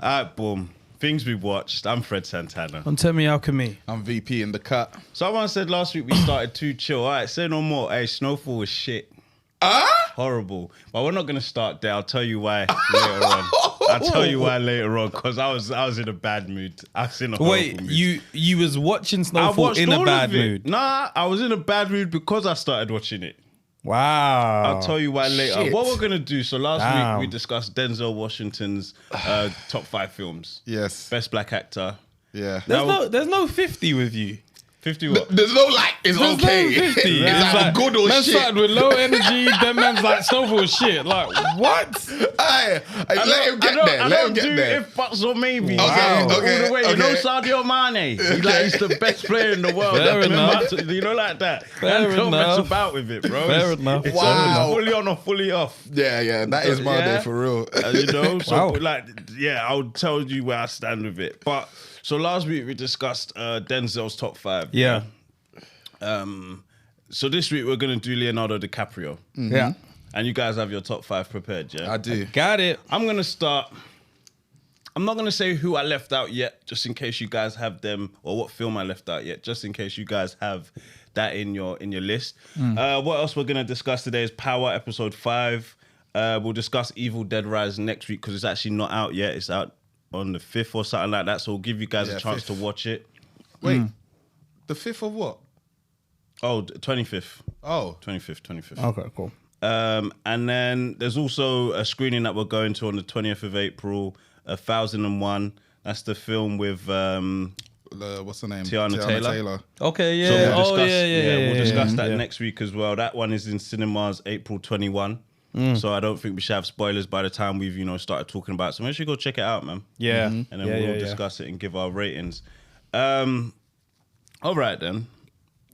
All right, boom. Things we watched. I'm Fred Santana. I'm Temi Alchemy. I'm VP in the cut. Someone said last week we started too chill. All right, say no more. Hey, Snowfall was shit. Horrible. But we're not going to start there. I'll tell you why later on. I'll tell you why later on because I was in a bad mood. I was in a horrible mood. You was watching Snowfall in a bad mood? Nah, I was in a bad mood because I started watching it. Wow. I'll tell you why later. Shit. What we're going to do, so last week we discussed Denzel Washington's top 5 films. Yes. Best black actor. Yeah. There's no 50 with you. 50 what? There's no like, it's There's okay. no 50. It's like good or man shit. started with low energy, then man's like Snowfall shit. Like, what? Hey, let him get there. Let him get there. If buts or maybe. Okay, All okay, the way. okay. You know Sadio Mane. He's the best player in the world. Fair enough. You know, like that. Fair Don't mess enough. about with it, bro. Fair enough. It's Wow. always fully on or fully off. Yeah, that is my day for real. You know, so Wow. I'll tell you where I stand with it. But so last week we discussed Denzel's top 5. Yeah. So this week we're gonna do Leonardo DiCaprio. Yeah. And you guys have your top 5 prepared, yeah? I do. Got it. I'm gonna start. I'm not gonna say who I left out yet, just in case you guys have them, or what film I left out yet, just in case you guys have that in your list. What else we're gonna discuss today is Power episode 5. We'll discuss Evil Dead Rise next week because it's actually not out yet. It's out on the 5th or something like that. So we'll give you guys a chance 5th. to watch it. Wait, the 5th of what? Oh, 25th. Oh. 25th. Okay, cool. And then there's also a screening that we're going to on the 20th of April, 1001. That's the film with What's the name? Tiana Taylor. Okay, yeah. So we'll oh, discuss, yeah. we'll discuss that next week as well. That one is in cinemas April 21. So I don't think we should have spoilers by the time we've started talking about it. So make sure you go check it out, man. Yeah. And then we'll discuss it and give our ratings. All right then,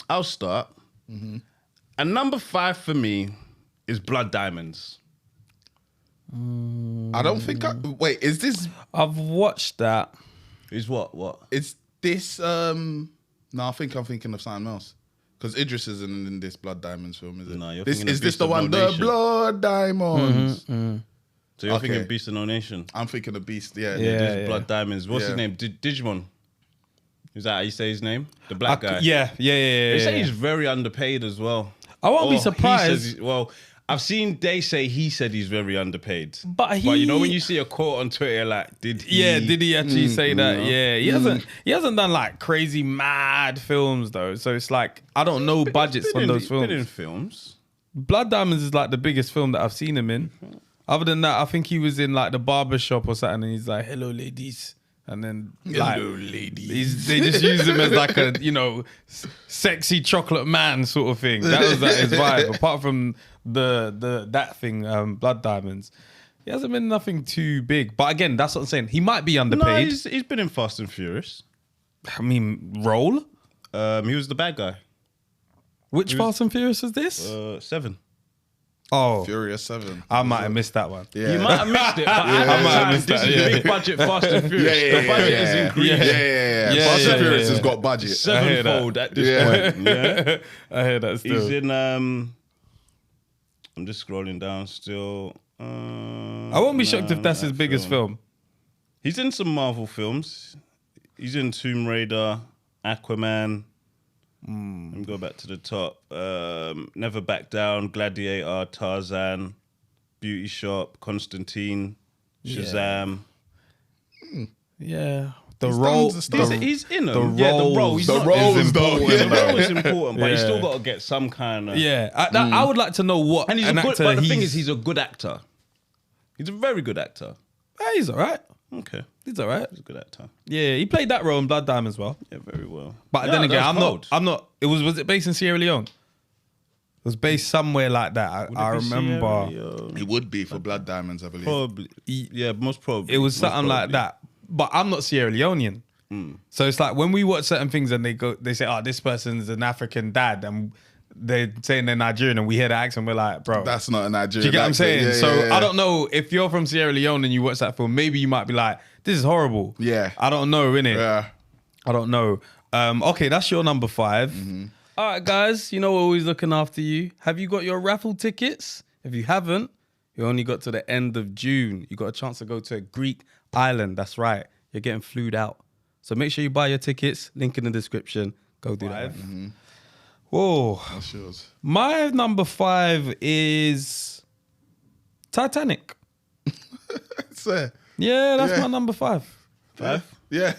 I'll start. And number 5 for me is Blood Diamonds. I don't think wait, is this I've watched that. Is what? is this no, I think I'm thinking of something else. Because Idris isn't in this Blood Diamonds film, is it? No, you're this thinking of is this Beast the of one? No The Nation. Blood Diamonds. So you're Okay. thinking Beast of No Nation. I'm thinking of Beast, yeah. This Yeah. Blood Diamonds. What's his Yeah. name? Digimon. Is that how you say his name? The black guy. Yeah. They say he's very underpaid as well. I won't be Or he surprised. says well, I've seen they say he said he's very underpaid. But you know when you see a quote on Twitter like, did he? Yeah, did he actually say that? no. Yeah, he hasn't done like crazy mad films though. So it's like I don't know budgets on those He's been in films. films. Blood Diamonds is like the biggest film that I've seen him in. Other than that, I think he was in like the BABYSHOW or something, and he's like, "Hello, ladies," and then like, ladies. they just use him as like a sexy chocolate man sort of thing. That was like his vibe. Apart from that thing, Blood Diamonds, he hasn't been nothing too big. But again, that's what I'm saying. He might be No, underpaid. he's been in Fast and Furious. I mean, role. He was the bad guy. Which Fast and Furious is this? 7. Oh, Furious 7. I might have missed that one. Yeah. You might have missed it, but at I the might have time, missed this that, is yeah. big budget Fast and Furious. The budget is increased. Yeah. Fast and yeah, Furious yeah. has got budget. Sevenfold at this Yeah. point. Yeah. I hear that still. He's in. I'm just scrolling down still. I won't be shocked if that's his biggest film. He's in some Marvel films. He's in Tomb Raider, Aquaman. Let me go back to the top. Never Back Down, Gladiator, Tarzan, Beauty Shop, Constantine, Shazam. Yeah. The He's role. done stuff. He's in the them. Yeah, the role. roles. He's The not- roles, is though. important. Yeah. The role is important, but you Yeah. still got to get some kind of. Yeah. I would like to know what And he's an a good. actor. But the thing is, he's a good actor. He's a very good actor. He's all right. Okay, He's all right. he's a good actor. Yeah, he played that role in Blood Diamond as well. Yeah, very well. But Yeah, then again, that's cold. I'm not. It was it based in Sierra Leone? It was based somewhere like that. Would I it be remember. Sierra Leone? It would be for Blood Diamonds, I believe. Probably. Yeah, most probably. It was Most something like probably. that. But I'm not Sierra Leonean. So it's like when we watch certain things and they say, oh, this person's an African dad, and they're saying they're Nigerian, and we hear the accent, we're like, bro. That's not a Do Nigerian you get what I'm saying? accent. Yeah, So yeah, yeah. I don't know if you're from Sierra Leone and you watch that film, maybe you might be like, this is horrible. Yeah. I don't know, innit? Yeah. I don't know. Okay, that's your number 5. All right, guys, you know we're always looking after you. Have you got your raffle tickets? If you haven't, you only got to the end of June. You got a chance to go to a Greek island. That's right. You're getting flued out. So make sure you buy your tickets. Link in the description. Go do that. Mm-hmm. Whoa. That's yours. My number 5 is Titanic. Fair. Yeah, that's Yeah. my number 5. Yeah. Yeah,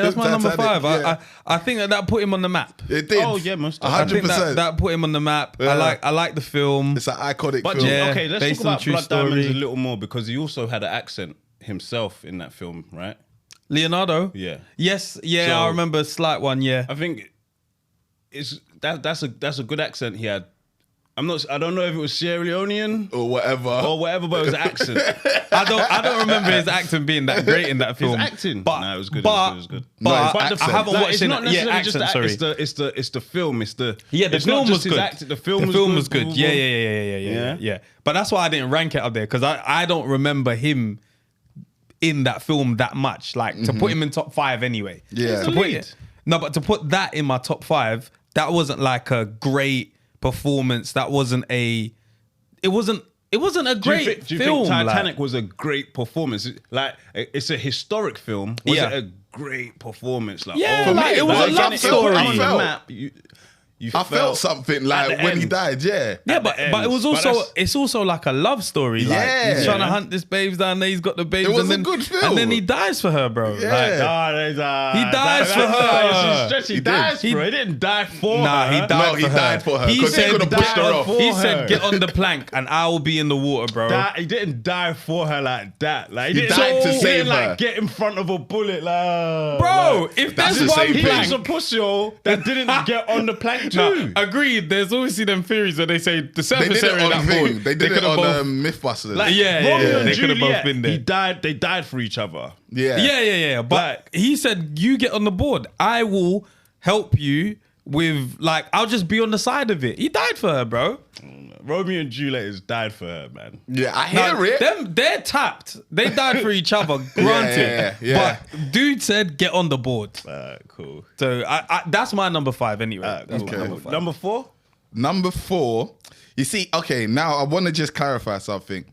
that's my number 5. Yeah. I think that put him on the map. It did. Oh, yeah, most I definitely. think 100%. that put him on the map. Yeah. I like the film. It's an iconic But film. Yeah, okay, let's based talk on about true Blood Diamonds a story. little more because he also had an accent himself in that film, right? Leonardo. Yeah. Yes. Yeah, So- I remember a slight one. Yeah. I think that's a good accent he had. I don't know if it was Sierra Leonean Or whatever. but it was an accent. I don't remember his acting being that great in that film. His acting, but no, it was good. But, It was good. but No, his I accent. haven't Like, watched it's it. not Yeah, necessarily accent. just Sorry. it's the film. It's the Yeah, the it's film not was just his good. acting, the film was good. Yeah. But that's why I didn't rank it up there because I don't remember him in that film that much. Like to put him in top 5 anyway. Yeah. To put but to put that in my top 5, that wasn't like a great performance. That wasn't a. It wasn't a great Do you film. think Titanic like. was a great performance? Like it's a historic film. Was Yeah. it a great performance? Like, Yeah, oh, like, man, it was a if love you story. put it on the I map, you I felt something at like the when he end. died, yeah. Yeah, at but the it was ends. But also that's- it's also like a love story. Like Yeah. he's trying to Yeah. hunt this babes down there. He's got the babes, It was and a then good film. and then he dies for her, bro. Yeah. Like, He dies for her. He He dies did. for her. He didn't die for nah, her. he died No, for he her. died for her, He 'cause he said, could've pushed her off. He For said, her. "Get on the plank, and I will be in the water, bro." He didn't die for her like that. Like He didn't, died to he save didn't, her. like get in front of a bullet, like Bro, like, if That's there's the one same he thing. was a pussy that didn't get on the plank too. No, agreed. There's obviously them theories where they say the They surface did it area of on that boat. thing. They did it could've on both- Mythbusters. Like, Yeah, Romeo yeah, and they could've both Juliet, been there. They died for each other. yeah. Yeah. But Like- he said, "You get on the board. I will help you with like. I'll just be on the side of it." He died for her, bro. Romeo and Juliet has died for her, man. Yeah, I Now, hear it. they're tapped. They died for each other. Granted, yeah. but dude said, "Get on the board." Cool. So that's my number 5 anyway. That's my okay. number 5. Number 4. Number 4, you see, okay, now I want to just clarify something.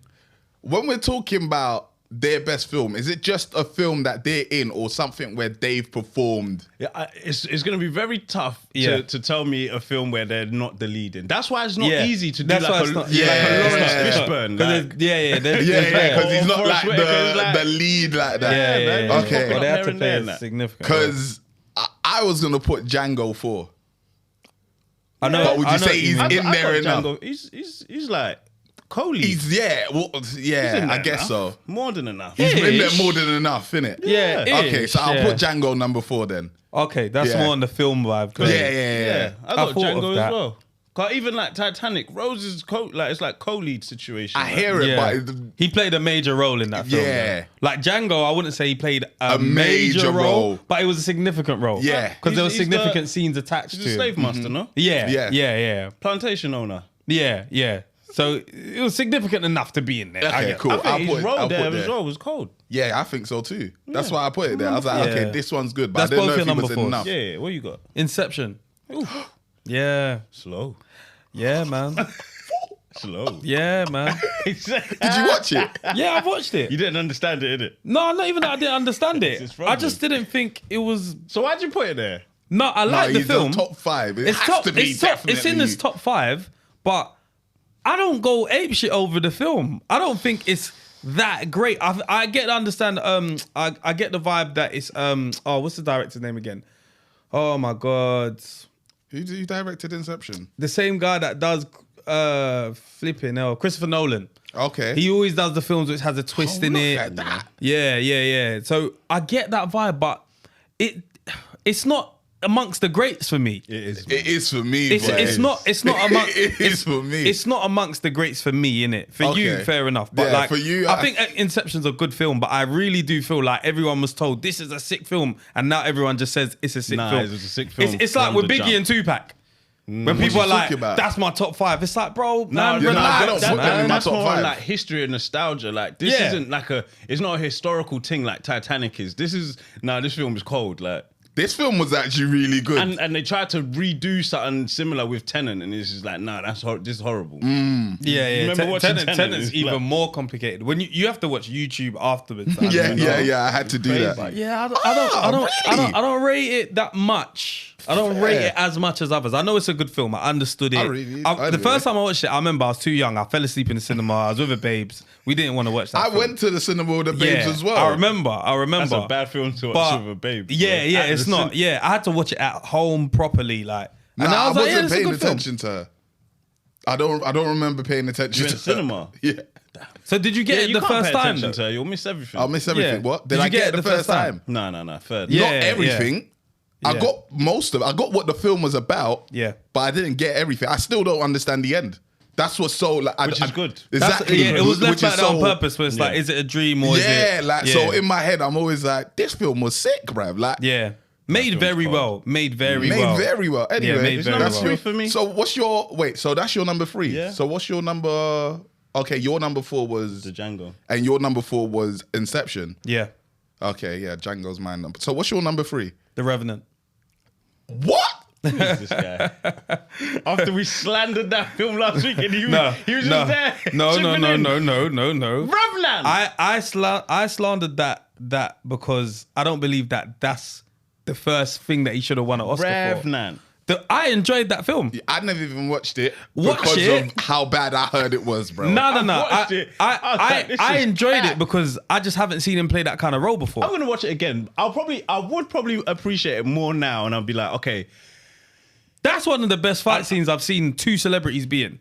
When we're talking about their best film, is it just a film that they're in or something where they've performed? Yeah, it's going to be very tough Yeah. to tell me a film where they're not the lead in. That's why it's not Yeah. easy to do That's why like it's a, not- like yeah, a Lawrence yeah. Fishburne. Because Like, yeah, there's Yeah, like- because he's not Forrest like Whitaker is like- the lead like that. Yeah, yeah, man. yeah. Okay. Well, they Here have to and play there a and that. significant role. Because I was going to put Django 4. I know. But would you I know say he's what you mean. in there got enough? Django. He's like co-lead. He's, in I there guess enough. so. More than enough. He's in there Ish. more than enough, innit? Yeah. Okay, so I'll yeah. put Django number 4 then. Okay, that's Yeah. more on the film vibe. Yeah. I got thought of Django that. as well. 'Cause even like Titanic, Rose is it's like co-lead situation. I like. hear it, Yeah. but He played a major role in that film. Yeah. though. Like Django, I wouldn't say he played a major major role, role. but it was a significant role. Yeah. Because there were He's significant the- scenes attached He's to a him. slave master, no? Yeah, Yeah. yeah. Plantation owner. So it was significant enough to be in there. I Okay, get cool. that. I think his role I'll there put as well was cold. Yeah, I think so too. That's why I put it there. I was like, Yeah. okay, this one's good, but That's I didn't both know your if he number was fours. enough. Yeah, what you got? Inception. Yeah, Slow. yeah, man. Slow. Yeah, man. Did you watch it? Yeah, I've watched it. You didn't understand it, did it? No, not even that I didn't understand It's it. his I problem. just didn't think it was. So why'd you put it there? No, I No, like the he's film. top 5. It It's has top. to be It's top. definitely. It's in this top 5, but I don't go ape shit over the film. I don't think it's that great. I get to understand. I get the vibe that it's. Oh, what's the director's name again? Oh my god, Who directed Inception? the same guy that does flipping hell, Christopher Nolan. Okay. He always does the films which has a twist in look it. at that. Yeah. So I get that vibe, but it's not amongst the greats for me. It is for me. It's not amongst. It is for me. It's not amongst the greats for me, innit? For you, Okay. fair enough. But Yeah, like, for you, I think Inception's a good film. But I really do feel like everyone was told this is a sick film, and now everyone just says it's a sick Nah, film. it's a sick film It's like from with the Biggie jump. and Tupac. When What people you are like, talking about? "That's my top 5." It's like, bro, man, yeah, relax, I don't put them in my that's top more 5. like history and nostalgia. Like this Yeah. isn't like it's not a historical thing like Titanic is. This film is cold. Like This film was actually really good. And they tried to redo something similar with Tenet, and it's just like, nah, this is horrible. Yeah. Remember watching Tenet? Tenet's It's even like- more complicated. When you have to watch YouTube afterwards. yeah. I had to do that. Crazy. Yeah, Really? I don't rate it that much. I don't rate it as much as others. I know it's a good film. I understood it. The first time I watched it, I remember I was too young. I fell asleep in the cinema. I was with the babes. We didn't want to watch that. I film. went to the cinema with the babes as well. I remember. That's a bad film to watch with a babe. Yeah, it's not. Yeah, I had to watch it at home properly, like. And Nah, I was like, yeah, wasn't it's a paying good film. attention to her. I don't remember paying attention You to went to cinema? Yeah. So did you get it you the can't first pay time? attention though? to her. You'll miss everything. I'll miss everything. Yeah. What? Did Did I you get it the first time? No, third. Yeah. Not everything. I Yeah. got most of it. I got what the film was about. Yeah. But I didn't get everything. I still don't understand the end. That's what's so like. Which is good. Exactly. Yeah, it was left Which like is that on so- purpose. Where it's like, is it a dream or is it? So in my head, I'm always like, this film was sick, bruv. Like, Yeah. Made very well. Made very made well. very well. Anyway, made It's very number well. 3 for me. So what's your wait? So that's your number 3. Yeah. So what's your number? Okay, your number 4 was The Django. and your number 4 was Inception. Yeah. Okay, yeah, Django's my number. So what's your number 3? The Revenant. What? Who is this guy? After we slandered that film last week, and he was just there. No. chipping in. Revenant. Revenant. I slandered that because I don't believe that that's the first thing that he should have won an Oscar Revenant. for. I enjoyed that film. I never even watched it Watch because it. of how bad I heard it was, bro. No. watched it. I was like, this I is enjoyed bad. it because I just haven't seen him play that kind of role before. I'm gonna watch it again. I would probably appreciate it more now, and I'll be like, okay, That's one of the best fight scenes I've seen two celebrities be in.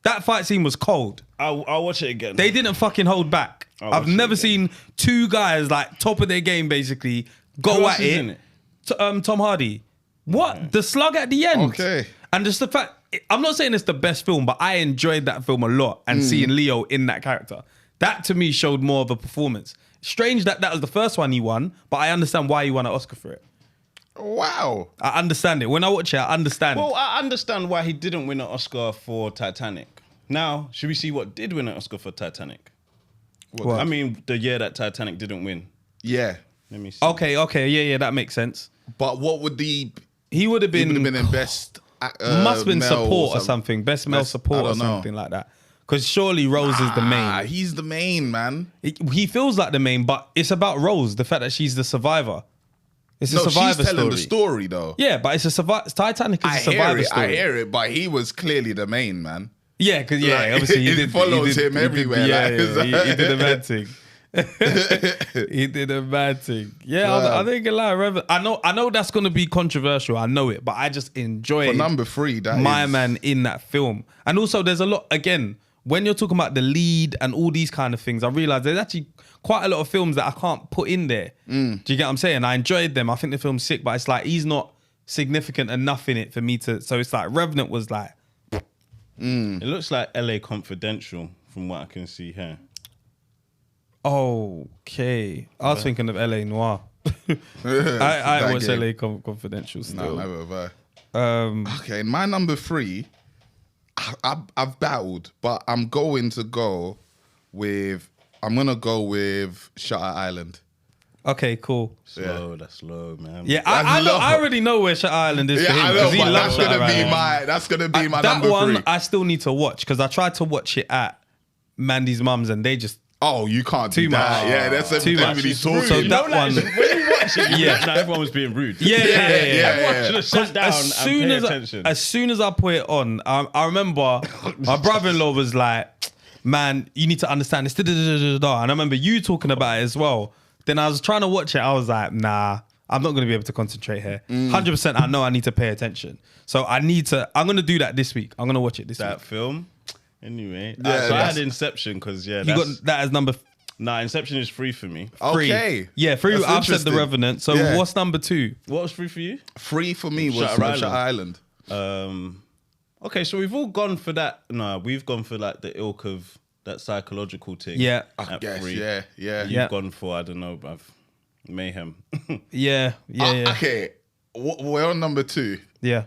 That fight scene was cold. I'll watch it again. They didn't fucking hold back. I'll I've watch it never again. seen two guys like top of their game basically go Who at else is it. in it? Tom Hardy. What? The slug at the end. Okay. And just the fact, I'm not saying it's the best film, but I enjoyed that film a lot and seeing Leo in that character. That to me showed more of a performance. Strange that was the first one he won, but I understand why he won an Oscar for it. Wow. I understand it. When I watch it, I understand. Well, I understand why he didn't win an Oscar for Titanic. Now, should we see what did win an Oscar for Titanic? What? I mean, the year that Titanic didn't win. Yeah. Let me see. Okay, yeah, that makes sense. But what would He would have he been, would have been in best must have been male support or something, best male Best- support I or don't know. something like that. Because surely Rose is the main. He's the main, man. He feels like the main, but it's about Rose, the fact that she's the survivor. It's a No, survivor she's telling story. the story though. Yeah, but it's a survivor. Titanic is a survivor story. I hear it, but he was clearly the main, man. Yeah, because Like, obviously it follows him everywhere, Yeah, like, it's he did a bad thing. He did a bad thing. Yeah, I think a lot. I know that's gonna be controversial. I know it, but I just enjoy For number 3, that my is- man in that film. And also, there's a lot again. When you're talking about the lead and all these kind of things, I realize there's actually quite a lot of films that I can't put in there. Do you get what I'm saying? I enjoyed them. I think the film's sick, but it's like he's not significant enough in it for me to. So it's like Revenant was like, It looks like LA Confidential from what I can see here. okay. I was thinking of LA Noir. I That watched game. LA Confidential No, still. never have I. Okay, my number 3, I've battled, but I'm going to go with Shutter Island. Okay, cool. Slow, that's slow, man. Yeah, That's I low. already know where Shutter Island is for Yeah, him. I know, 'cause he but loves that's Shutter gonna be Island. my That number one 3. I still need to watch because I tried to watch it at Mandy's mum's and they just Oh, you can't Too do that. much. Yeah, that's Too much. everybody So talking. that You know, one- like, when you watch it, Yeah. yeah, everyone was being rude. yeah. Everyone should have sat 'Cause down and pay attention. as soon as I put it on, I remember my brother-in-law was like, "Man, you need to understand this." And I remember you talking about it as well. Then I was trying to watch it. I was like, "Nah, I'm not going to be able to concentrate here. 100%. I know I need to pay attention. So I'm going to do that this week. I'm going to watch it this That week." film. Anyway, Yeah, so I that's- had Inception because You got that as number Nah, Inception is free for me. three. Okay. Yeah, three. That's I've said The interesting. Revenant. So Yeah. what's number 2? What was free for you? 3 for me was Shutter Island. Okay, so we've all gone for that. No, we've gone for like the ilk of that psychological thing. Yeah. I at guess, 3. yeah. You've Yeah. gone for, I don't know, bruv. Mayhem. Yeah. Okay, we're on number 2. Yeah.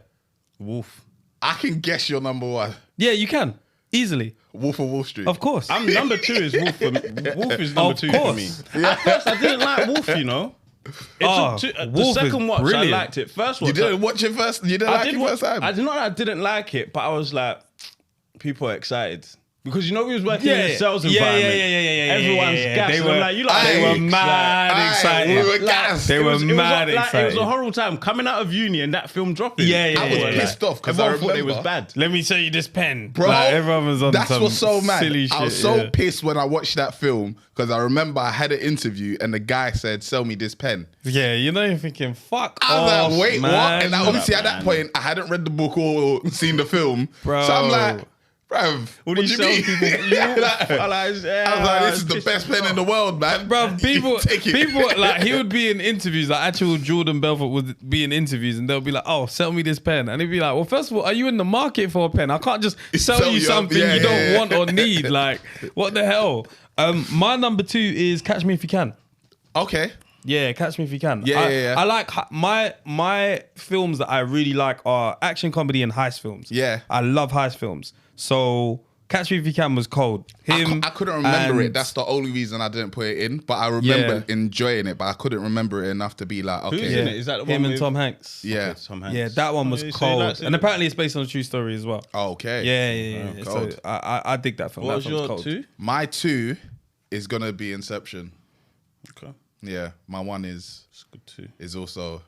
Wolf. I can guess your number 1. Yeah, you can. Easily. Wolf of Wall Street. Of course. I'm number 2 is Wolf for me. Wolf is number Of 2 for course. me. At first, I didn't like Wolf, you know. The Wolf is second watch, brilliant. I liked it. First watch, You didn't watch it first? You didn't like it first time? I did not. I didn't like it, but I was like, people are excited. Because you know we was working in a sales environment. Everyone's gassed. They And were, I'm like, you like, they were mad excited. We were gassed. They were mad It excited. was a horrible time coming out of uni and that film dropping. I was pissed off because I everyone thought it was remember. bad. Let me show you this pen. Bro, Like, everyone was on that's some what's so mad. silly shit. I was so pissed when I watched that film because I remember I had an interview and the guy said, "Sell me this pen." Yeah, you know, you're thinking, fuck I was off, like, "Wait, man. what?" And obviously at man. that point, I hadn't read the book or seen the film, Bro. so I'm like, "Bruv, what do you mean?" I was like, "This is the best pen in the world, man." Bro, people, Take it. people like he would be in interviews, like actual Jordan Belfort would be in interviews, and they'll be like, "Oh, sell me this pen," and he'd be like, "Well, first of all, are you in the market for a pen? I can't just sell you something you don't want or need. Like, what the hell?" My number 2 is Catch Me If You Can. Okay. Yeah, Catch Me If You Can. Yeah. I like my films that I really like are action comedy and heist films. Yeah. I love heist films. So Catch Me If You Can was cold. I couldn't remember and- it. That's the only reason I didn't put it in. But I remember enjoying it, but I couldn't remember it enough to be like, okay. Who's in it? Is that the one him and with- Tom Hanks. Yeah. Okay, Tom Hanks. Yeah, that one was So you cold. liked it? And apparently it's based on a true story as well. Oh, okay. Yeah. cold. So I dig that film. What That was film's your cold. 2? My 2 is gonna be Inception. Okay. Yeah. My 1 is It's good too. also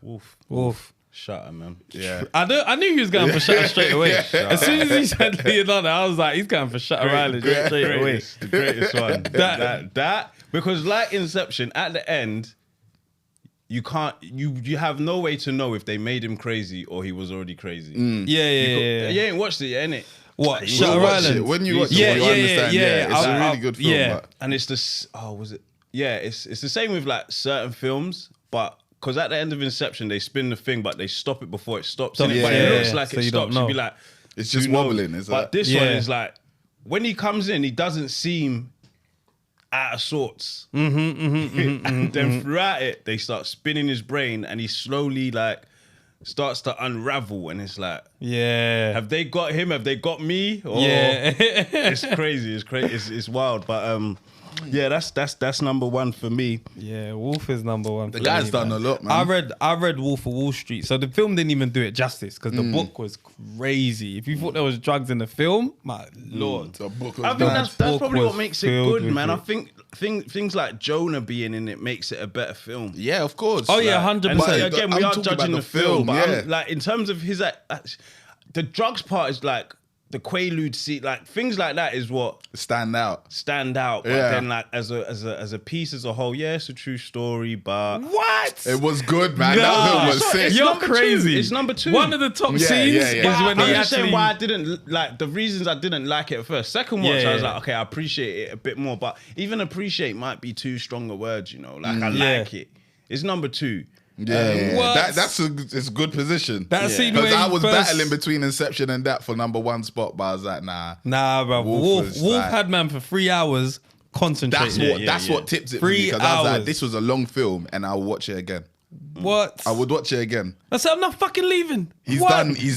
Wolf. Shut up, man. yeah. I knew he was going for Shutter straight away. As soon as he said Leonardo, I was like, he's going for Shutter Island straight away. The greatest one. That because like Inception, at the end, you can't you have no way to know if they made him crazy or he was already crazy. Yeah. You ain't watched it yet, innit? What? When Shutter you watch Island? it, when you watch Yeah, it, you understand. yeah. It's a really good film. yeah. But And it's this. Oh, was it? Yeah, it's the same with like certain films, but because at the end of Inception they spin the thing, but they stop it before it stops. innit? But it looks like so it you don't stops. You'd be know. like, it's just who knows? wobbling, is But that? this one Yeah. is like when he comes in, he doesn't seem out of sorts. Mm-hmm, And then throughout it, they start spinning his brain, and he slowly like starts to unravel, and it's like, Yeah. have they got him? Have they got me? Or Yeah. it's crazy. It's crazy. It's wild. But yeah, that's number 1 for me. Yeah, Wolf is number 1. The guy's done a lot, man. I read Wolf of Wall Street, so the film didn't even do it justice because the book was crazy. If you thought there was drugs in the film, my lord. The book was I think bad. that's book probably was what makes it filled good, with man. it. I think things like Jonah being in it makes it a better film. Yeah, of course. Oh, yeah, Like, 100%. And But again, I'm we are talking about judging the film, but yeah. like in terms of his the drugs part is like the Quaalude scene, like things like that is what stand out. stand out. But Yeah. then like as a piece as a whole, yeah, it's a true story, but What? It was good, man. Nah. That film was It's sick. You're number 2. crazy. It's number 2. One of the top Yeah, scenes yeah, yeah. is when I'm he just saying actually. why I didn't like the reasons I didn't like it at first. Second watch, Yeah, I was yeah. like, okay, I appreciate it a bit more, but even appreciate might be too strong a word, you know. Like I Yeah. like it. It's number 2. Yeah, What? that's it's a good position. That scene Because where I he was first- battling between Inception and that for number 1 spot, but I was like, nah. Nah, bro. Wolf Wolf was like- had man for 3 hours concentrating. That's what tips it for me 3 because I was like, hours. this was a long film, and I'll watch it again. What? I would watch it again. I said I'm not fucking leaving. He's What?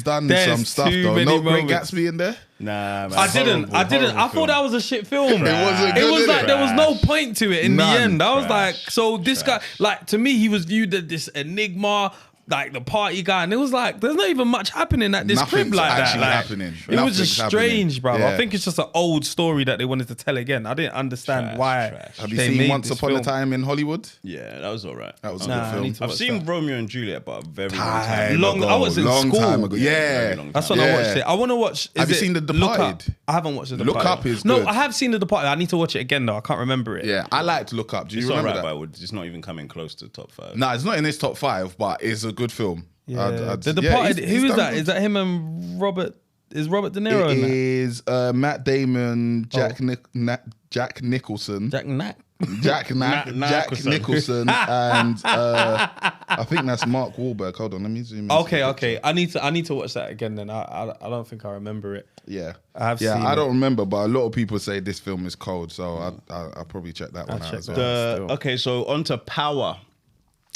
done There's some stuff too though. many No Great moments. Gatsby in there. Nah, man. I didn't. Horrible I thought that was a shit film. It wasn't It good, was innit? like there was no point to it in the None. end. I was like, Trash. so this guy, like to me, he was viewed as this enigma, like the party guy, and it was like, there's not even much happening at this Nothing's crib like that. actually Like, happening. It was just Nothing's strange, happening. bro. I Yeah. think it's just an old story that they wanted to tell again. I didn't understand why. Have you they seen made Once this Upon a film. Time in Hollywood? Yeah, that was alright. That was a Nah, good I film. need to I've watch seen that. Romeo and Juliet, but a very long Time time. Long- ago. I was in long school. time ago. Very Yeah. long That's time. when I Yeah. watched it. I want to watch. Have you is it seen The Look Up? Departed? I haven't watched The Look Departed. Up is No, good. I have seen The Departed. I need to watch it again though. I can't remember it. Yeah, I like to Look Up. Do you It's remember alright, that? but it's not even coming close to top 5. No, it's not in his top 5, but it's a good film. Yeah. The Departed. he's Who is done that? good. Is that him and Robert? Is Robert De Niro It in that? is Matt Damon, Jack Nicholson, Jack Knack. Jack Nicholson. Nicholson, and I think that's Mark Wahlberg. Hold on, let me zoom in. Okay. I need to watch that again. Then I don't think I remember it. Yeah, I have yeah. seen I it. don't remember, but a lot of people say this film is cold, so I'll probably check that one out check as that well. Still. Okay, so on to Power.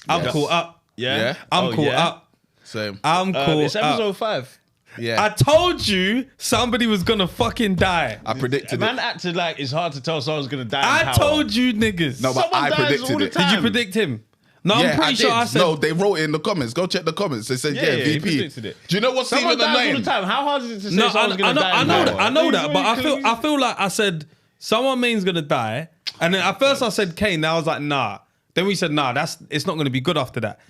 I'm Yes. caught up. Yeah? Yeah? I'm Oh, caught yeah? up. Same. I'm caught It's up. episode 5. Yeah, I told you somebody was gonna fucking die. I predicted Man it. acted like it's hard to tell someone's going to die in I Power. told you niggas. No, but Someone I dies all predicted the it. time. Did you predict him? No, I'm pretty sure I said. No, they wrote it in the comments. Go check the comments. They said, Yeah, he VP. predicted it. Do you know what's Someone even dies all annoying? the time. How hard is it to say No, someone's going to die? I know that, but I feel like I said someone main's gonna die, and then at first I said Kane. Now I was like, nah. Then we said, nah, it's not gonna be good after that.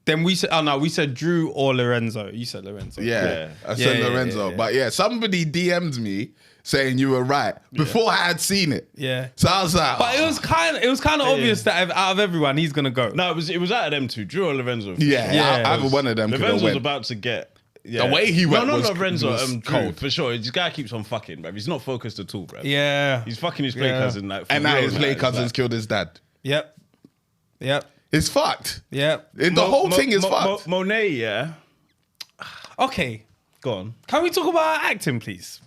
Then we said, we said Drew or Lorenzo. You said Lorenzo. Yeah, I said Lorenzo. Yeah. But yeah, somebody DM'd me saying you were right before I had seen it. Yeah. So I was like, But it was kind of obvious that out of everyone, he's gonna go. No, it was out of them two, Drew or Lorenzo. yeah, either one of them could have Lorenzo's went. about to get. Yeah. The way he went no, was Lorenzo, was Drew, cold. for sure. This guy keeps on fucking, bruv. He's not focused at all, bruv. Yeah. He's fucking his play cousin. Like, And now his play like, cousins killed his dad. Yep. It's fucked. Yep. The whole thing is fucked. Monet, yeah. Okay. Go on. Can we talk about acting, please?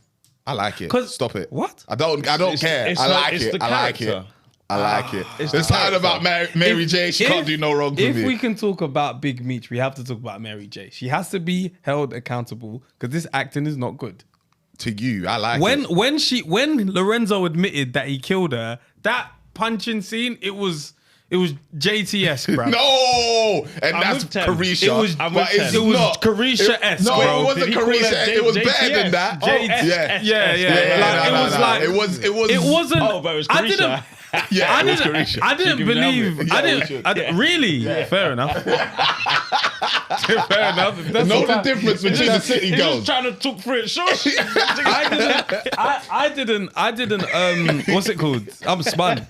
I like it. 'Cause- Stop it. What? I don't care. it's I the- like it's it. the I like it. character. I like it. It's There's the something about Mary J. She can't do no wrong to me. If we can talk about Big Meech, we have to talk about Mary J. She has to be held accountable because this acting is not good. To you, I like When it. when Lorenzo admitted that he killed her, that punching scene, it was JTS, bro. No, and I'm that's with Tem. Carisha. It was- but I'm with it's Tem. It was not. Carisha-esque, No, bro. it wasn't Did he call Carisha. her It was JTS? better than that. Oh, S, yeah. S, Yeah, S, yeah. S. Like, it was like- it was. It wasn't. Oh, but it was I Carisha. didn't. Yeah, I it was didn't. Carisha. I didn't Give me the believe. helmet. I Yeah, we didn't. should. I didn't really. Fair enough. Fair enough. If that's Know what the I- difference between the city He's girls. just trying to talk through it. Sure. I didn't. What's it called? I'm spun.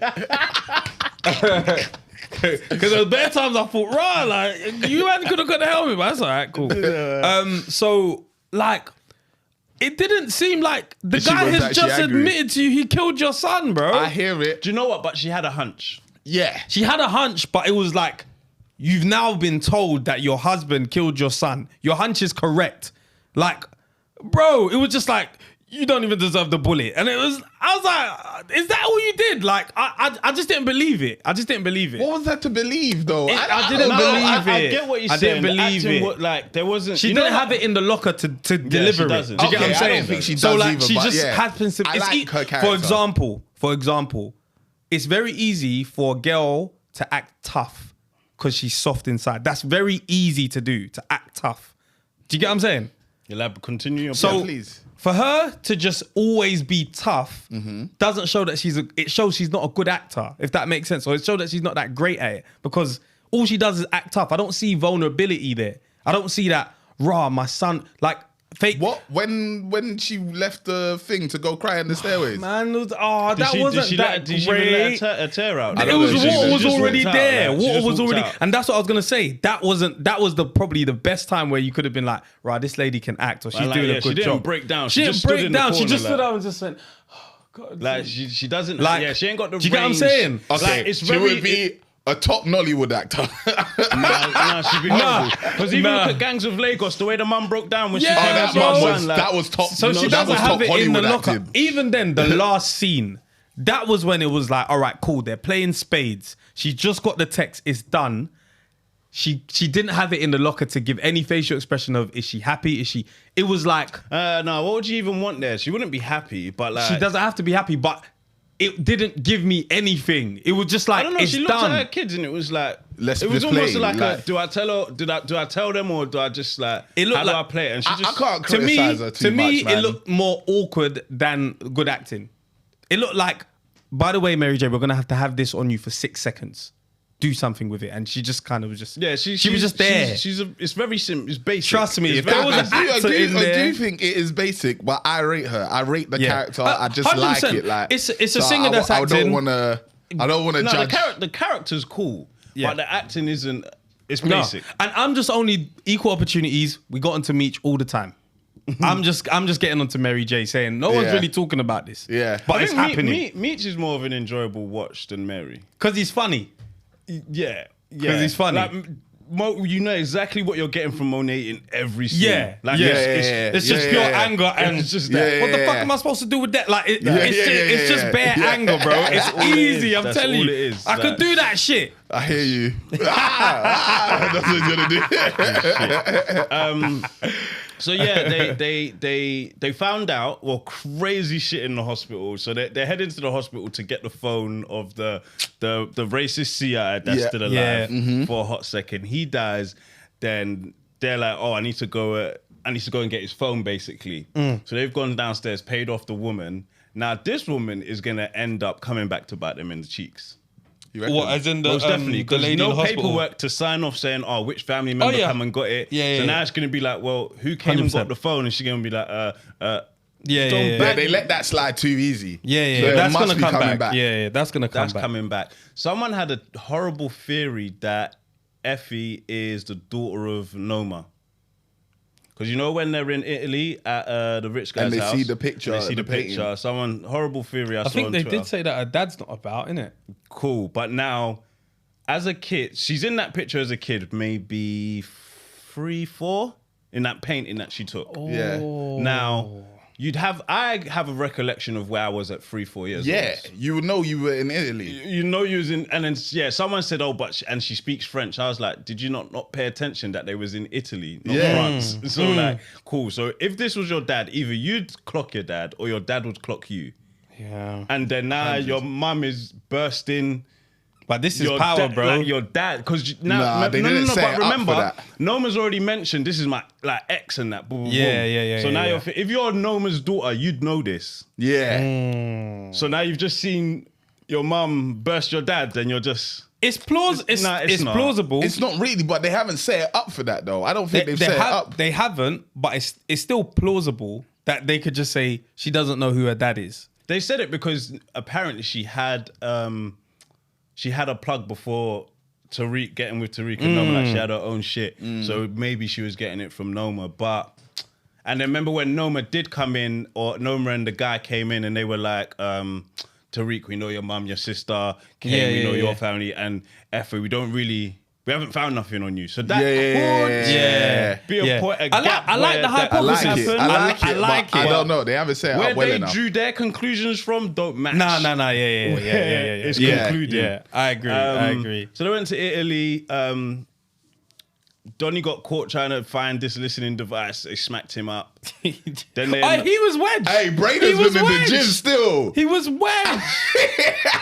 Because there was better times I thought, right, like you man could have got the helmet, but that's all right, cool. So like, it didn't seem like the She guy was has actually just angry. admitted to you he killed your son, bro. I hear it. Do you know what? But she had a hunch. Yeah. She had a hunch, but it was like, you've now been told that your husband killed your son. Your hunch is correct. Like, bro, it was just like, you don't even deserve the bullet. And I was like, is that all you did? Like, I just didn't believe it. I just didn't believe it. What was that to believe, though? I didn't don't know. believe I it. get what you're I saying. didn't believe it. Like there wasn't. She you know didn't what? have it in the locker to deliver it. doesn't. Do you get what I'm Okay, I saying? don't think she So does like, either, she but just yeah. happens to. I it's like her character. For example, it's very easy for a girl to act tough because she's soft inside. That's very easy to do, to act tough. Do you get what I'm saying? Continue your So plan. please. for her to just always be tough doesn't show that it shows she's not a good actor, if that makes sense. Or it shows that she's not that great at it because all she does is act tough. I don't see vulnerability there. I don't see that, my son, like fake. What? When she left the thing to go cry in the stairways? Man, that wasn't that Did she great. even let a tear out? It was water was just already walked out, there. like, she Water just was walked already, out. and that's what I was gonna say. That was probably the best time where you could have been like, right, this lady can act, or she's Like, doing yeah, a she good didn't job. break down. She She didn't just stood break in the down. She corner, just stood like- up and just went, oh, God. Like she doesn't. Like, Yeah, she ain't got the. do you get what I'm range. saying? Okay, Like, it's she very. would be a top Nollywood actor. Nah, she'd be horrible. Because even Nah. look at Gangs of Lagos, the way the mum broke down when Yeah, she came that out man with her was- son, like, that was top. So she that doesn't was have top it in the Hollywood locker. acting. Even then, the last scene, that was when it was like, all right, cool. They're playing spades. She just got the text. It's done. She didn't have it in the locker to give any facial expression of, is she happy? Is she? It was like, no, what would you even want there? She wouldn't be happy, but like she doesn't have to be happy, but it didn't give me anything. It was just like, I don't know. it's She looked done. at her kids and it was like, Let's it was play, almost like, like- do I tell her? Do I tell them or do I just like? It looked how do like- I play it? And she I just can't To me, criticize her too much, man. it looked more awkward than good acting. It looked like, by the way, Mary J, we're gonna have to have this on you for 6 seconds. Do something with it, and she just kind of was just. Yeah, she was just there. It's very simple. It's basic. Trust me, It's if very there was basic. an I actor in there. do think it is basic, but I rate her. I rate the Yeah. character. I just like 100%. it. Like It's a so singer that's I acting. don't want to. I don't want to No, judge. the character's cool, Yeah. but the acting isn't. It's No. basic. And I'm just only equal opportunities. We got onto Meech all the time. I'm just getting onto Mary J saying no one's Yeah. really talking about this. Yeah. but I it's think happening Meech is more of an enjoyable watch than Mary. because he's funny. Yeah, 'Cause he's funny. Like, you know exactly what you're getting from Monet in every scene. Yeah, like yeah, it's It's just pure anger and It's just Yeah, that. what the fuck yeah. am I supposed to do with that? Like, it's yeah, just bare yeah. anger, bro. It's That's all it easy. is. I'm That's telling all you, it is. I could Like- do that shit. I hear you. That's what you're gonna do. So yeah, they found out crazy shit in the hospital. So they're heading to the hospital to get the phone of the racist CI that's still alive for a hot second. He dies, then they're like, oh, I need to go and get his phone, basically. So they've gone downstairs, paid off the woman. Now this woman is gonna end up coming back to bite them in the cheeks. What, as in the, Most definitely, the because lady in no the hospital? paperwork to sign off saying, oh, which family member come and got it. So now it's going to be like, well, who came and got the phone? And she's going to be like, Yeah, they let that slide too easy. Yeah, So that's it going must to be come coming back. Yeah, that's going to come back. That's coming back. Someone had a horrible theory that Effie is the daughter of Noma. Because you know when they're in Italy at the rich guy's house, and they see the picture, they see the picture. Someone horrible theory I saw think on they Twitter. did say that her dad's not about, innit? Cool, but now, as a kid, she's in that picture as a kid, maybe 3, 4, in that painting that she took. Yeah. Now, I have a recollection of where I was at 3, 4 years old. Yeah, you would know you were in Italy. You know you was in, and then someone said, "Oh, and she speaks French." I was like, "Did you not pay attention that they was in Italy, not France?" So like, cool. So if this was your dad, either you'd clock your dad or your dad would clock you. Yeah. And then now your mum is bursting. But this is power, bro. Like your dad, because They didn't set but it remember, up for that. Noma's already mentioned this is my ex and that. Boom, boom, Yeah, boom. yeah. So now if you're Noma's daughter, you'd know this. Yeah. So now you've just seen your mum burst your dad, then you're just. It's plausible. It's not. plausible. It's not really, but they haven't set it up for that though. I don't think they've set it up. They haven't, but it's still plausible that they could just say she doesn't know who her dad is. They said it because apparently she had a plug before Tariq getting with Tariq and Noma. Like she had her own shit, so maybe she was getting it from Noma. And then remember when Noma did come in, or Noma and the guy came in, and they were like, Tariq, we know your mum, your sister. Kay, we know your family, and Effie, we haven't found nothing on you. So that could be a point. I like the hypothesis. I like it. I don't know. They haven't set it Where up well they enough. drew their conclusions from don't match. Nah. Yeah. It's concluded. Yeah, I agree. So they went to Italy. Donnie got caught trying to find this listening device. They smacked him up. Then he was wedged. Hey, Braden's been in the gym still. He was wedged.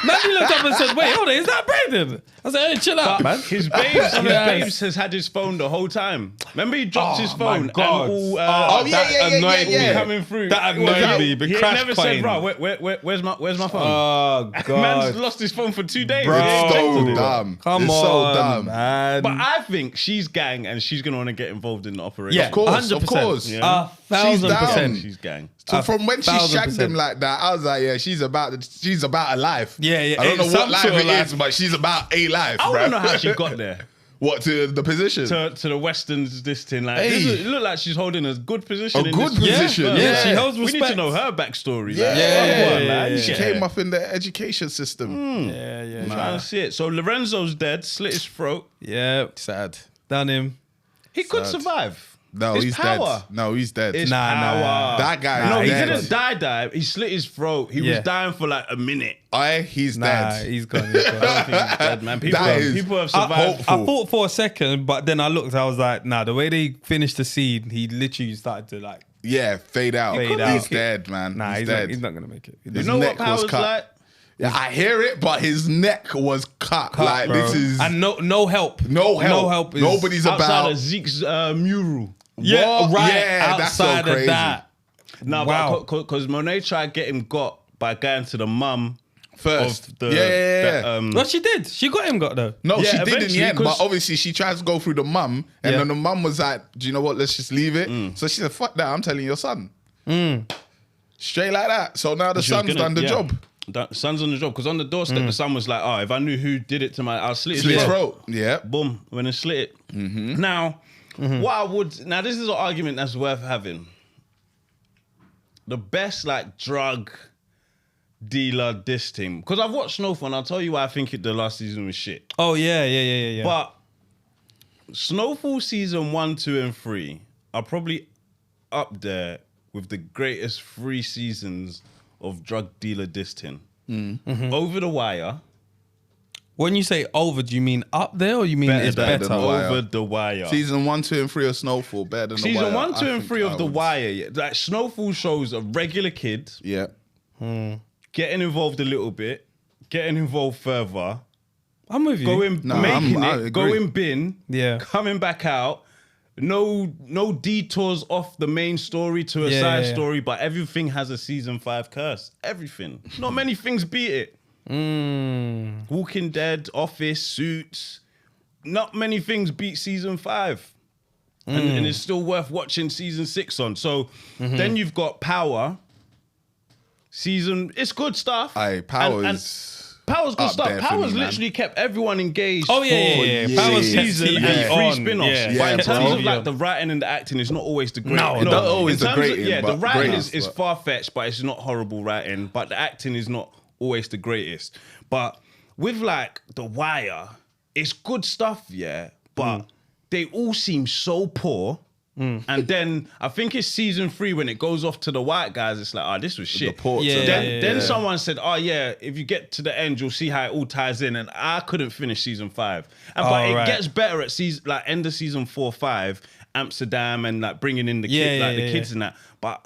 Mandy looked up and said, "Wait, hold on, is that Braden?" I said, "Hey, chill out, man." His babes has had his phone the whole time. Remember, he dropped his phone. My God. And all, that annoyed me. Coming through. That annoyed me. But He Crash never said, "Bro, where's my phone?" Oh God, Man's lost his phone for 2 days. Bro. It's so dumb. Come It's on, so dumb. man. But I think she's gang and she's gonna want to get involved in the operation. Yeah, Of course, 100%. of course. Yeah. 1,000%. She's gang. So from when she 1,000%. shagged him like that, I was like, yeah, she's about a life. Yeah. I don't know It's what some life sort of it life. is, but she's about a life, I bro. don't know how she got there. What, to the position? To the Westerns, this thing. Like, Hey. it looked like she's holding a good position. A in good this position, firm. yeah. She holds We need to respect. know her backstory. Yeah. Like, Yeah. come on, man. She came up in the education system. Yeah. Trying to see it. So Lorenzo's dead, slit his throat. Yeah, Sad. done him. He could Sad. survive. No, It's he's power. dead. No, he's dead. It's Nah. power. That guy No, is he dead. didn't die. He slit his throat. He was dying for like a minute. He's Nah, dead. he's gone. I don't think he's dead, man. People have survived. I thought for a second, but then I looked. I was like, nah. The way they finished the scene, he literally started to like. Yeah, fade out. Fade out. He's dead, man. Nah, he's not, dead. he's not gonna make it. You His know what neck was power's cut. like? Yeah, I hear it, but his neck was cut. Like, bro. this is... and no help. No help. No help. Is, Nobody's Outside about... of Zeke's mural. Yeah, What? right. Yeah, that's so outside crazy. of that. No, Wow. because Monet tried to get him got by going to the mum First. of the... Yeah. Well, she did. She got him. Got though. No, Yeah, she did in eventually, the end, 'cause- but obviously she tries to go through the mum, and Yeah. then the mum was like, do you know what, let's just leave it. So she said, fuck that, I'm telling your son. Straight like that. So now the She was son's gonna- done the yeah. job. Son's on the job. Because on the doorstep, the son was like, oh, if I knew who did it to I'll slit his Slit his throat. throat. Yeah. Boom, when it slit it. Now, what I would... Now, this is an argument that's worth having. The best, like, drug dealer diss team. Because I've watched Snowfall, and I'll tell you why I think the last season was shit. Oh yeah. But Snowfall season 1, 2, and 3 are probably up there with the greatest 3 seasons of drug dealer diss team. Over the Wire, When you say over, do you mean up there or you mean it's better better? than The Wire. Over The Wire. Season 1, 2, and 3 of Snowfall better than The Wire. Season 1, 2, I and think 3 I of The would- Wire. Yeah. Like Snowfall shows a regular kid Yeah. getting involved a little bit, getting involved further, I'm with you. going, No, making I it, agree. going bin, Yeah. coming back out. No detours off the main story to a Yeah, side yeah, yeah. story, but everything has a season 5 curse. Everything. Not many things beat it. Walking Dead, Office, Suits. Not many things beat season 5. And it's still worth watching season 6 on. So then you've got Power. It's good stuff. Aye, Power's Power's good up stuff. there for Power's me, man. literally kept everyone engaged Oh, yeah, for yeah, yeah. Power's season TV and 3 on. spin-offs. Yeah. But in Yeah, terms bro. of like the writing and the acting, it's not always the great. No, it's not always in the terms of- greating, Yeah, the but writing great. is far-fetched, but it's not horrible writing. But the acting is not always the greatest. But with like The Wire, it's good stuff, yeah. But they all seem so poor. And then I think it's season 3 when it goes off to the white guys. It's like, this was shit. The ports Yeah, and yeah, Then yeah. someone said, if you get to the end, you'll see how it all ties in. And I couldn't finish season 5. But it right. gets better at season, like end of season 4, 5, Amsterdam and like bringing in the kids and that. But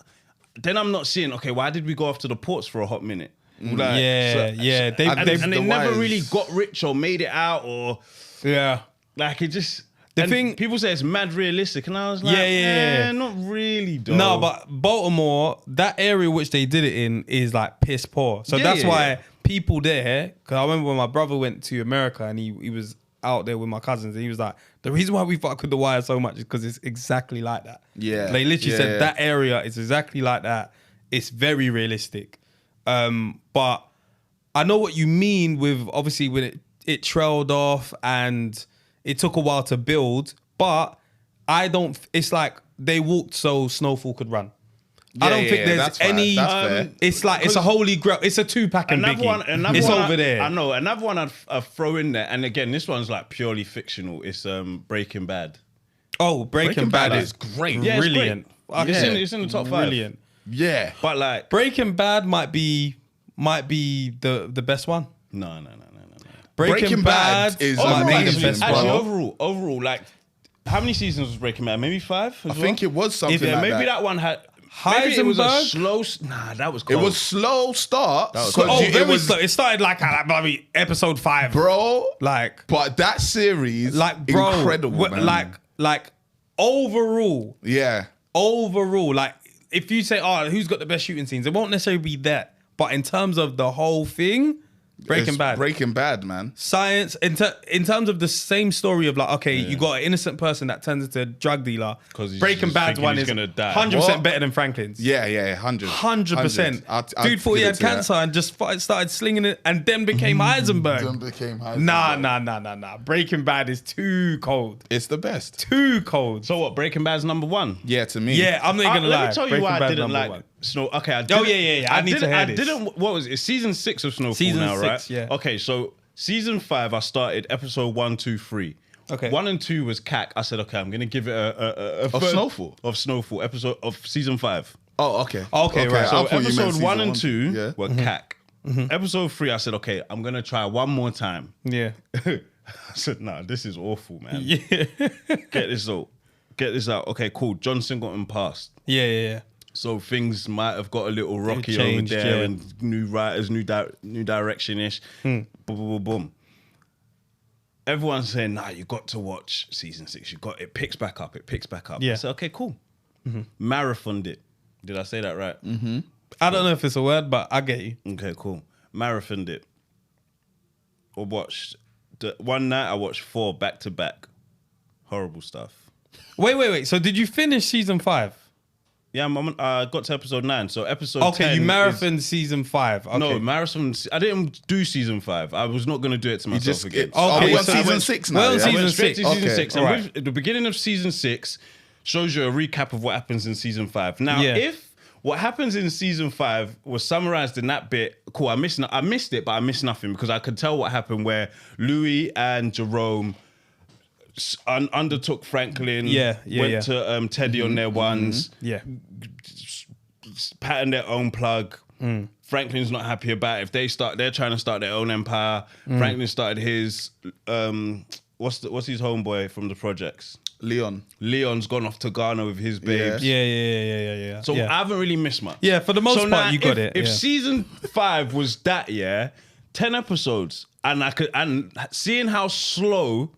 then I'm not seeing, why did we go off to the ports for a hot minute? Like, Yeah. They and they The never Wire's- really got rich or made it out or yeah. like it just. The And thing- people say it's mad realistic, and I was like, Yeah. not really, though. No, but Baltimore, that area which they did it in is like piss poor. So Yeah, that's yeah, why yeah. people there, because I remember when my brother went to America and he was out there with my cousins and he was like, the reason why we fuck with The Wire so much is because it's exactly like that. Yeah. They literally Yeah, said yeah. that area is exactly like that. It's very realistic. But I know what you mean with obviously when it trailed off and it took a while to build, but it's like they walked so Snowfall could run. I don't think there's that's fine. any. That's fair. It's like it's a holy grail. It's a 2-pack and Biggie. It's over there. I know. Another one I'd throw in there, and again, this one's like purely fictional. It's Breaking Bad. Oh, Breaking Bad is great. Yeah, it's great. brilliant. It's in the top 5. Brilliant. Yeah. But like, Breaking Bad might be the best one. no. Breaking Bad is might be amazing, the best bro. one. Overall, like, how many seasons was Breaking Bad? Maybe 5. I think it was something Yeah, like maybe that. that one had. Maybe it was a Heisenberg? slow. Nah, that was It cold. was slow start. was 'cause cold. it was, slow. It started like maybe episode 5. bro. Like, But that series, bro, incredible, man. like overall, yeah. like if you say, who's got the best shooting scenes, it won't necessarily be that. But in terms of the whole thing, Breaking It's Bad. Breaking Bad, man. Science, in terms of the same story of like, you got an innocent person that turns into a drug dealer. 'Cause he's Breaking just Bad's thinking one he's is gonna die. 100% What? better than Franklin's. Yeah, 100%. I'll Dude thought he give it had to that. cancer and just started slinging it and then became Heisenberg. Then became Heisenberg. Nah. Breaking Bad is too cold. It's the best. Too cold. So what? Breaking Bad's number 1. Yeah, to me. Yeah, I'm not even gonna lie. Let me tell you Breaking why I Bad's didn't number like one. Snow. Okay, I Oh, didn't, yeah. I need to hear this. didn't. What was it? It's season 6 of Snowfall Season now, right? 6, yeah. Okay, so season 5, I started episode 1, 2, 3. Okay. 1 and 2 was cack. I said, okay, I'm gonna give it a Of third- Snowfall? of Snowfall episode of season 5. Oh, okay. Okay, right. I So thought you meant episode season 1 and 2 Yeah. were cack. Episode 3, I said, okay, I'm gonna try one more time. Yeah. I said, nah, this is awful, man. Yeah. Get this out. Okay, cool. John Singleton passed. Yeah. So things might have got a little rocky over changed, there, yeah. and new writers, new direction-ish. Boom, boom, boom, boom. Everyone's saying, nah, you got to watch season 6. It picks back up. Yeah. I said, okay, cool. Marathoned it. Did I say that right? I don't know if it's a word, but I get you. Okay, cool. Marathoned it. Or watched one night. I watched 4 back to back. Horrible stuff. Wait. So did you finish season 5? Yeah, I got to episode 9. So episode 10 Okay, you is- marathoned season 5. Okay. No, marathon. I didn't do season 5. I was not going to do it to myself just again. get- Are we on so season went- 6 we're now? on yeah? I went season straight to 6. season Okay, 6. And alright. with the beginning of season 6 shows you a recap of what happens in season 5. Now, Yeah. if what happens in season 5 was summarized in that bit, cool. I missed it, but I missed nothing because I could tell what happened where Louis and Jerome undertook Franklin. Went to Teddy on their ones. Yeah. Patterned their own plug. Franklin's not happy about it. If they're trying to start their own empire. Franklin started his what's his homeboy from the projects? Leon's gone off to Ghana with his babes. Yeah. So I haven't really missed much. Yeah, for the most part, now, you got it. If yeah. season 5 was that, 10 episodes, and seeing how slow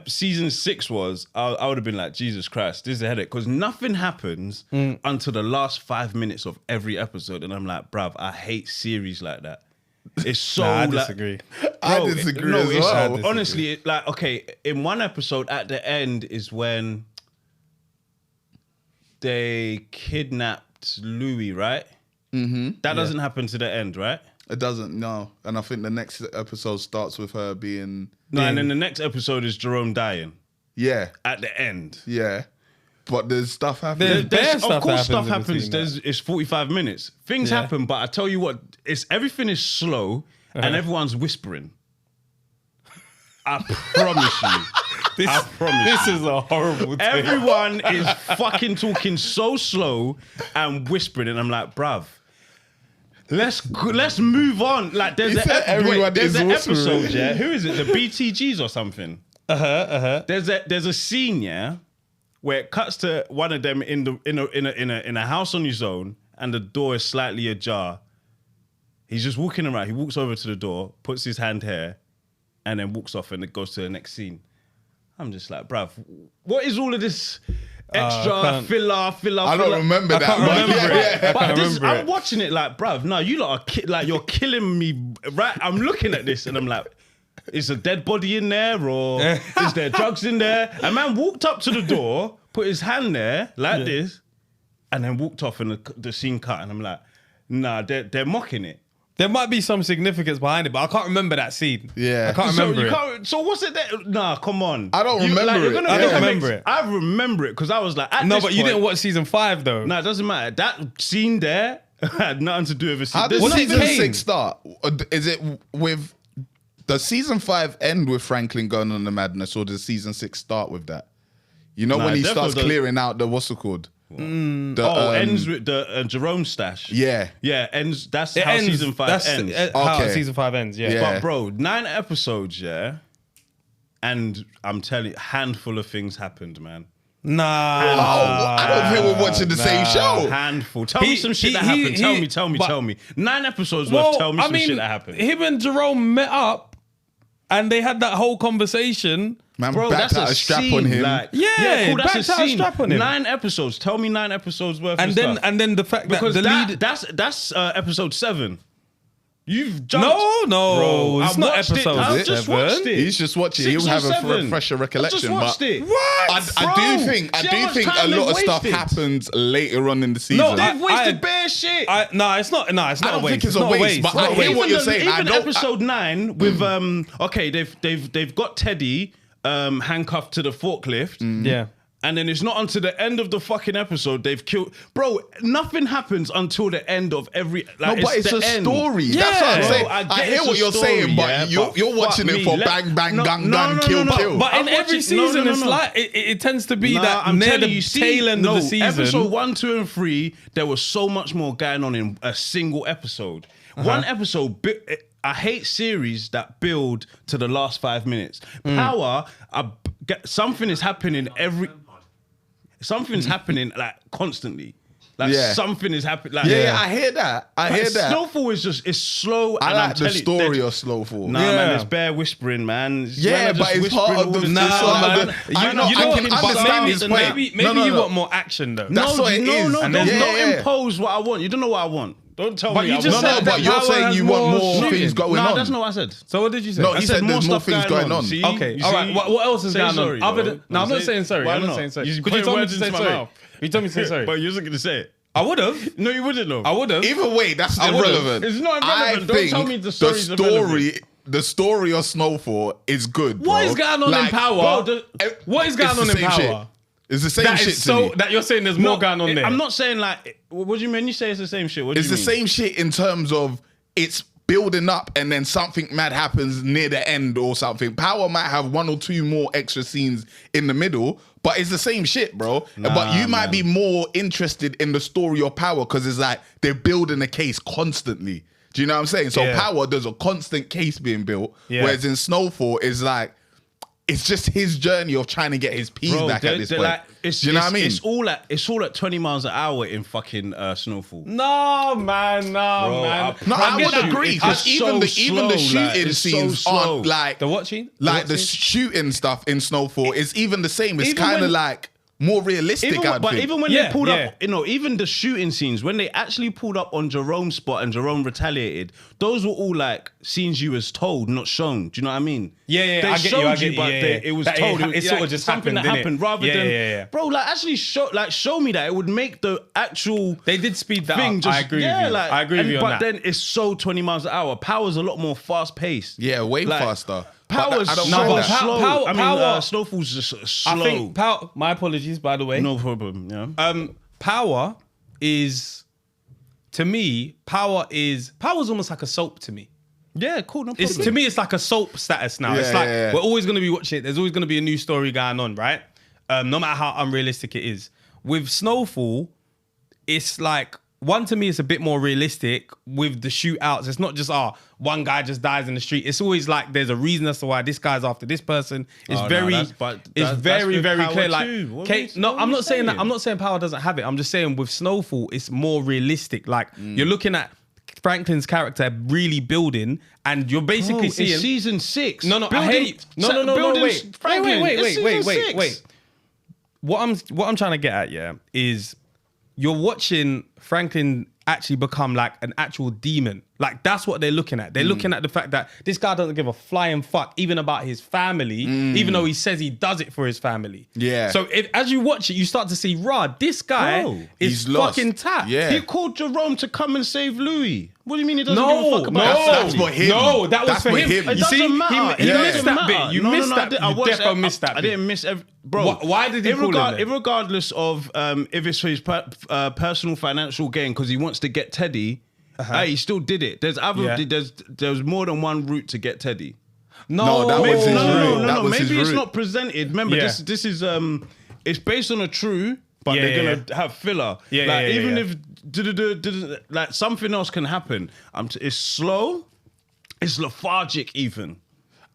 season 6 was, I would have been like, Jesus Christ, this is a headache. Because nothing happens until the last 5 minutes of every episode. And I'm like, bruv, I hate series like that. It's so... I disagree. I disagree as well. Honestly, in one episode at the end is when they kidnapped Louis, right? Mm-hmm. That doesn't happen to the end, right? It doesn't, no. And I think the next episode starts with her being... No, and then the next episode is Jerome dying. Yeah. At the end. Yeah. But there's stuff happening. Of course stuff happens. It's 45 minutes. Things happen, but I tell you what, everything is slow and everyone's whispering. I promise you. This is a horrible thing. Everyone is fucking talking so slow and whispering, and I'm like, bruv, let's move on. Like there's an episode, who is it? The BTGs or something? There's a scene, where it cuts to one of them in a house on his own, and the door is slightly ajar. He's just walking around. He walks over to the door, puts his hand here, and then walks off, and it goes to the next scene. I'm just like, bruv, what is all of this extra filler? I don't remember that. I can't remember it. But I'm watching it like, bruv, no, you lot are you're killing me, right? I'm looking at this and I'm like, is a dead body in there or is there drugs in there? A man walked up to the door, put his hand there like this, and then walked off and the scene cut. And I'm like, nah, they're mocking it. There might be some significance behind it, but I can't remember that scene. Yeah. I can't remember it. So what's it there? Nah, come on. I don't remember it. I don't remember it. I remember it because I was like, you didn't watch season 5 though. No, it doesn't matter. That scene there had nothing to do with it. How does season 6 start? Is it with... Does season 5 end with Franklin going on the madness, or does season 6 start with that? You know, when he starts clearing out the, what's it called? Ends with the Jerome stash. Yeah. Yeah, ends. That's how season 5 ends. How season 5 ends, yeah. But bro, 9 episodes, and I'm telling you, handful of things happened, man. Nah. I don't think we're watching the same show. Handful. Tell me some shit that happened. Tell me. 9 episodes worth. Tell me some shit that happened. Him and Jerome met up and they had that whole conversation. Man, bro, that's a strap on him. Cool, that's a scene. Strap on him. 9 episodes. Tell me 9 episodes worth and of then stuff. And then the fact because that the lead... That's episode 7. You've jumped. No, bro, it's not episode. I've just watched it. He's just watching. He'll have a fresher recollection. I just watched it. What? I do think a lot of stuff happens later on in the season. No, they've wasted bare shit. No, it's not. No, it's not. I don't think it's a waste. But I hear what you're saying. Even episode 9 with okay, they've got Teddy handcuffed to the forklift. Yeah. And then it's not until the end of the fucking episode they've killed. Bro, nothing happens until the end of every. Like, no, but it's a story. Yeah. That's what I'm saying. I hear what you're saying, but you're watching it for bang, bang, gun, kill. But in every season, it's like it tends to be that near the tail end of the season. Episode 1, 2, and 3, there was so much more going on in a single episode. One episode. I hate series that build to the last 5 minutes. Power, something is happening something's happening like constantly. Like something is happening. Like, I hear that. I hear that. Snowfall is slow. I like the story of Snowfall. Nah, man, there's bare whispering, man. Yeah, but it's part of the. Maybe you want more action though. That's what it is. Don't impose what I want. You don't know what I want. Don't tell me. You just said but you're saying you want more things going on. No, that's not what I said. So what did you say? No, he said there's more things going on. Okay, all right. What else is going on? No, I'm not saying sorry. I'm not saying sorry. Could you tell me to say sorry? You told me to say sorry. But you wasn't going to say it. I would have. No, you wouldn't know. I would have. Either way, that's irrelevant. It's not irrelevant. Don't tell me the story's irrelevant. The story of Snowfall is good, bro. What is going on in Power? What is going on in Power? It's the same shit to me. That you're saying there's more going on there. I'm not saying like, what do you mean you say it's the same shit? It's the same shit in terms of it's building up and then something mad happens near the end or something. Power might have 1 or 2 more extra scenes in the middle, but it's the same shit, bro. But you might be more interested in the story of Power because it's like they're building a case constantly. Do you know what I'm saying? So Power, there's a constant case being built, whereas in Snowfall, it's like, it's just his journey of trying to get his peas back at this point. Like, Do you know what I mean? It's all at 20 miles an hour in fucking Snowfall. No, man. I would agree because even the shooting scenes aren't like the what scene? Like the shooting stuff in Snowfall is even the same. It's kind of like more realistic. But even when they pulled up, even the shooting scenes, when they actually pulled up on Jerome's spot and Jerome retaliated, those were all like scenes you was told, not shown. Do you know what I mean? Yeah, they I get showed you, but it was told. It sort of just something happened, that happened rather than bro. Like actually show me that. It would make the actual. They did speed that thing up. Just, I agree with you. I agree with you on that. But then it's so 20 miles an hour. Power's a lot more fast paced. Yeah, way faster. Power's I don't so mind that. slow. Power, Snowfall's just slow. I think Power. My apologies, by the way. No problem. Yeah. Power is, to me, Power's almost like a soap to me. Yeah, cool. No problem. To me, it's like a soap status now. It's like we're always going to be watching it. There's always going to be a new story going on, right? No matter how unrealistic it is. With Snowfall, it's like, one, to me, it's a bit more realistic with the shootouts. It's not just, one guy just dies in the street. It's always like there's a reason as to why this guy's after this person. It's very clear. Like, no, I'm not saying that. I'm not saying Power doesn't have it. I'm just saying with Snowfall, it's more realistic. Like you're looking at Franklin's character really building, and you're basically seeing it's season 6. No, I hate. No. Wait. What I'm trying to get at, is you're watching Franklin actually become like an actual demon. Like that's what they're looking at. They're looking at the fact that this guy doesn't give a flying fuck even about his family, even though he says he does it for his family. Yeah. So as you watch it, you start to see, this guy is fucking tapped. Yeah. He called Jerome to come and save Louis. What do you mean he doesn't give a fuck about that's for him. No, that was for him. It doesn't matter. He missed that bit. You missed that. You defo missed that bit. I didn't miss bro. Why did he call him? Regardless of if it's for his personal financial gain because he wants to get Teddy, he still did it. There's more than one route to get Teddy. No, that was his route. No. Maybe it's not presented. Remember, this is it's based on a true, but they're gonna have filler. If like something else can happen. It's slow. It's lethargic even.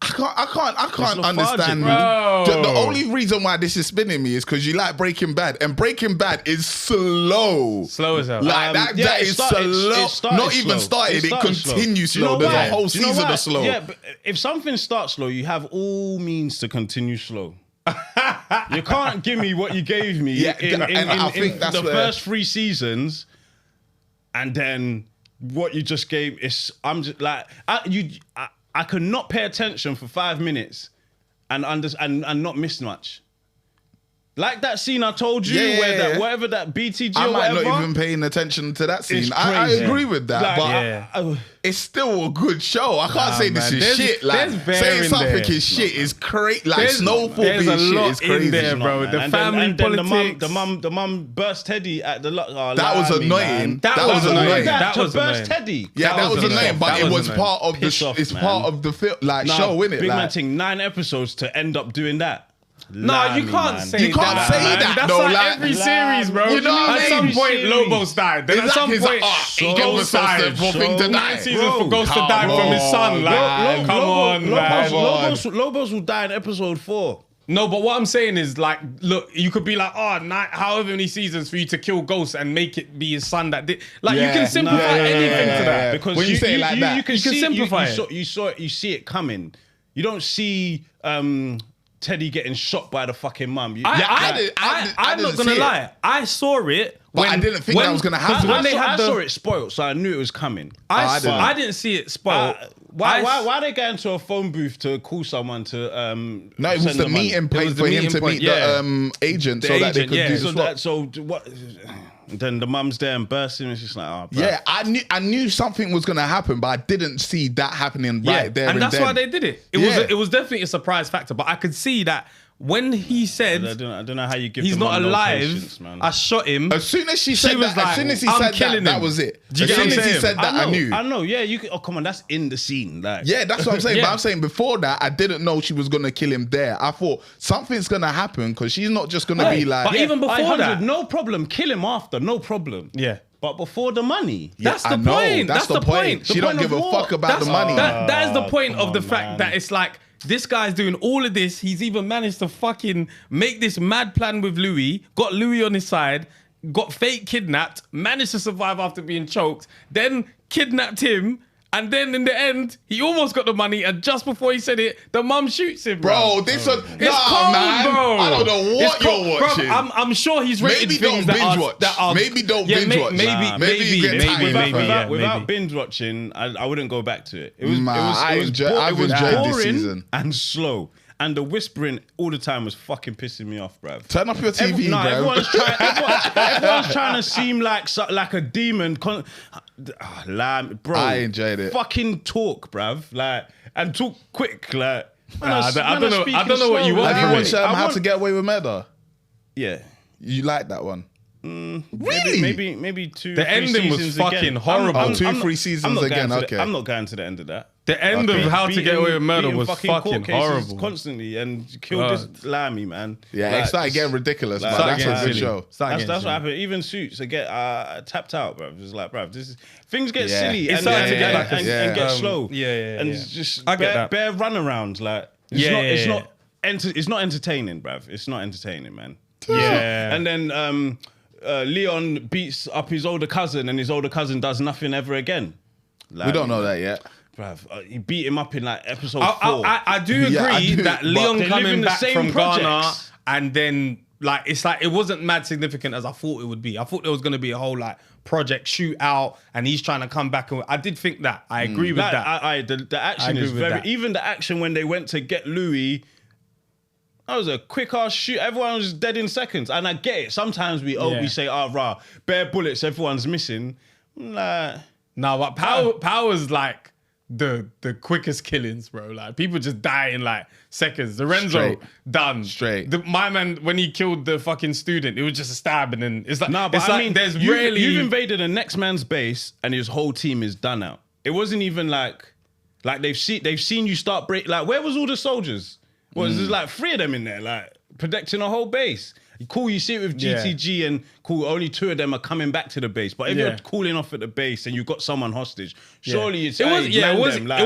I can't understand. The only reason why this is spinning me is because you like Breaking Bad, and Breaking Bad is slow. Slow as hell. Like that is slow. Not even started. It continues slow. There's a whole season of slow. Yeah, but if something starts slow, you have all means to continue slow. You can't give me what you gave me in the first 3 seasons, and then what you just gave is. I'm just like I could not pay attention for 5 minutes and not miss much. Like that scene I told you, where whatever that BTG I or might whatever, not even paying attention to that scene. I agree with that, but it's still a good show. I can't say this is shit. Like saying something is shit is crazy. Like Snowfall being shit is crazy, in there, bro. The family politics. The mum burst Teddy at the. That was annoying. That was annoying. That was burst Teddy. Yeah, that was annoying. But it was part of the. It's part of the film, like show, innit? Big man thing 9 episodes to end up doing that. No, you can't say that. You can't say that. That's though, like every series, bro. You know at some point, Lobos died. Then at some point, Ghost died. Season for Ghost to die from his son. Like, come on, man. Lobos will die in episode 4. No, but what I'm saying is, like, look, you could be like, however many seasons for you to kill Ghost and make it be his son that did. Like, you can simplify anything to that. Because when you say it like that, you can simplify it. You see it coming. You don't see Teddy getting shot by the fucking mum. I'm not gonna lie. I saw it, but I didn't think that was gonna happen. I saw it spoiled, so I knew it was coming. I didn't see it spoiled. Why they go into a phone booth to call someone to? No, it was the meeting place for him to meet the agent, so that they could do the swap. So what? Then the mum's there and bursting, and it's just like, yeah, I knew something was gonna happen, but I didn't see that happening right there. And that's why they did it. It was definitely a surprise factor, but I could see that when he said I don't know how you give he's them not no alive, patience, man. I shot him. As soon as she said was that, like, as soon as he I'm said killing that him. was it. Do you As get soon what I'm as he saying? said that, I knew. I know. Yeah, you can. Oh, come on, that's in the scene. Like, Yeah, that's what I'm saying. Yeah. But I'm saying before that, I didn't know she was gonna kill him there. I thought something's gonna happen because she's not just gonna be like. but even before 100, that, no problem. Kill him after, no problem. Yeah. But before the money, That's I the know, point. That's the point. The She point don't give of a what? fuck about the That's- money. That is the point come of the on, fact man. that it's like this guy's doing all of this. He's even managed to fucking make this mad plan with Louis, got Louis on his side, got fake kidnapped, managed to survive after being choked, then kidnapped him. And then in the end, he almost got the money. And just before he said it, the mum shoots him, Bro, this was It's cold, man. bro. I don't know what It's cold. you're Bro, watching. I'm sure he's rated Maybe things don't that binge are, watch. that are Maybe don't binge watch. Maybe you get tired. without maybe. binge watching, I wouldn't go back to it. It was, I've it was enjoyed this boring season. and slow. And the whispering all the time was fucking pissing me off, bruv. Turn off your TV, bro. everyone's trying to seem like a demon. Bro, I enjoyed it. Fucking talk, bruv. Like, and talk quick. Like, I don't know what you want. Have you watched I How want- to Get Away with Murder? Yeah. You like that one? Really? Maybe 2. The 3 ending was seasons fucking again. horrible. Oh, 2, I'm not- 3 seasons I'm not again, going to okay. I'm not going to the end of that. The end of How to Get Away with Murder beating was fucking court cases horrible. constantly and killed this Lammy, man. Yeah, Like, it started getting ridiculous, like, but Started that's getting a good silly. show. That's what happened. Even Suits, they get tapped out, bro. It's like, bro, things get Yeah. silly It and, started and, to get and, like and, a- and get um, slow. yeah. It's just I get that. bare runarounds. Like, it's not entertaining, bruv. It's not entertaining, man. Yeah. And then Leon beats up his older cousin, and his older cousin does nothing ever again. Like, We don't know that yet. bruv. He beat him up in like episode 4. I do agree Yeah, I do, that but Leon they live coming in the back same from Ghana projects. and then like it's like it wasn't mad significant as I thought it would be. I thought there was going to be a whole like project shootout and he's trying to come back. And I did think that. I agree with Like, that. the action agree is with very. that. Even the action when they went to get Louis, that was a quick ass shoot. Everyone was dead in seconds, and I get it. Sometimes we say, rah, bare bullets, everyone's missing. Like, No, but Power's like the quickest killings, bro. Like people just die in like seconds. Lorenzo Straight. done. Straight. My man, when he killed the fucking student, it was just a stab, and then it's like nah, but it's I like mean, there's you've really invaded the next man's base, and his whole team is done out. It wasn't even like they've seen you start break. Like, where was all the soldiers? There's like 3 of them in there, like protecting a whole base. Cool, you see it with GTG and cool, only 2 of them are coming back to the base. But if you're cooling off at the base and you've got someone hostage, surely it's it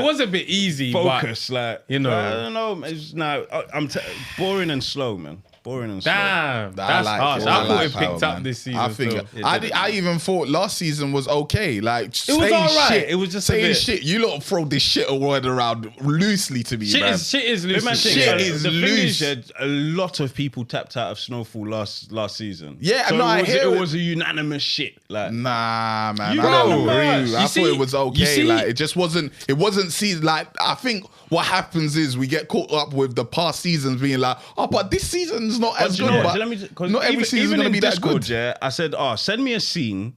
was a bit easy. focus, but, like, you know. I don't know. It's boring and slow, man. Boring and slow. Damn, I that's like harsh. it. I thought like it picked Power, up man. this season. I think still. I even thought last season was okay. Like It was alright. Shit, It was just a saying bit- shit. You lot throw this shit word around loosely to me, Shit man. is loose. Man, Shit is the thing loose. is, a lot of people tapped out of Snowfall last season. Yeah, so no, I hear it it. was a unanimous shit. Like, Nah, man, You I don't know, agree. you I see- thought it was you okay. see- Like it just wasn't. It wasn't season. Like I think what happens is we get caught up with the past seasons being like, oh, but this season's not as you good. know what? But Let me just- 'cause not every season's even gonna in be that Discord, good. yeah, I said, send me a scene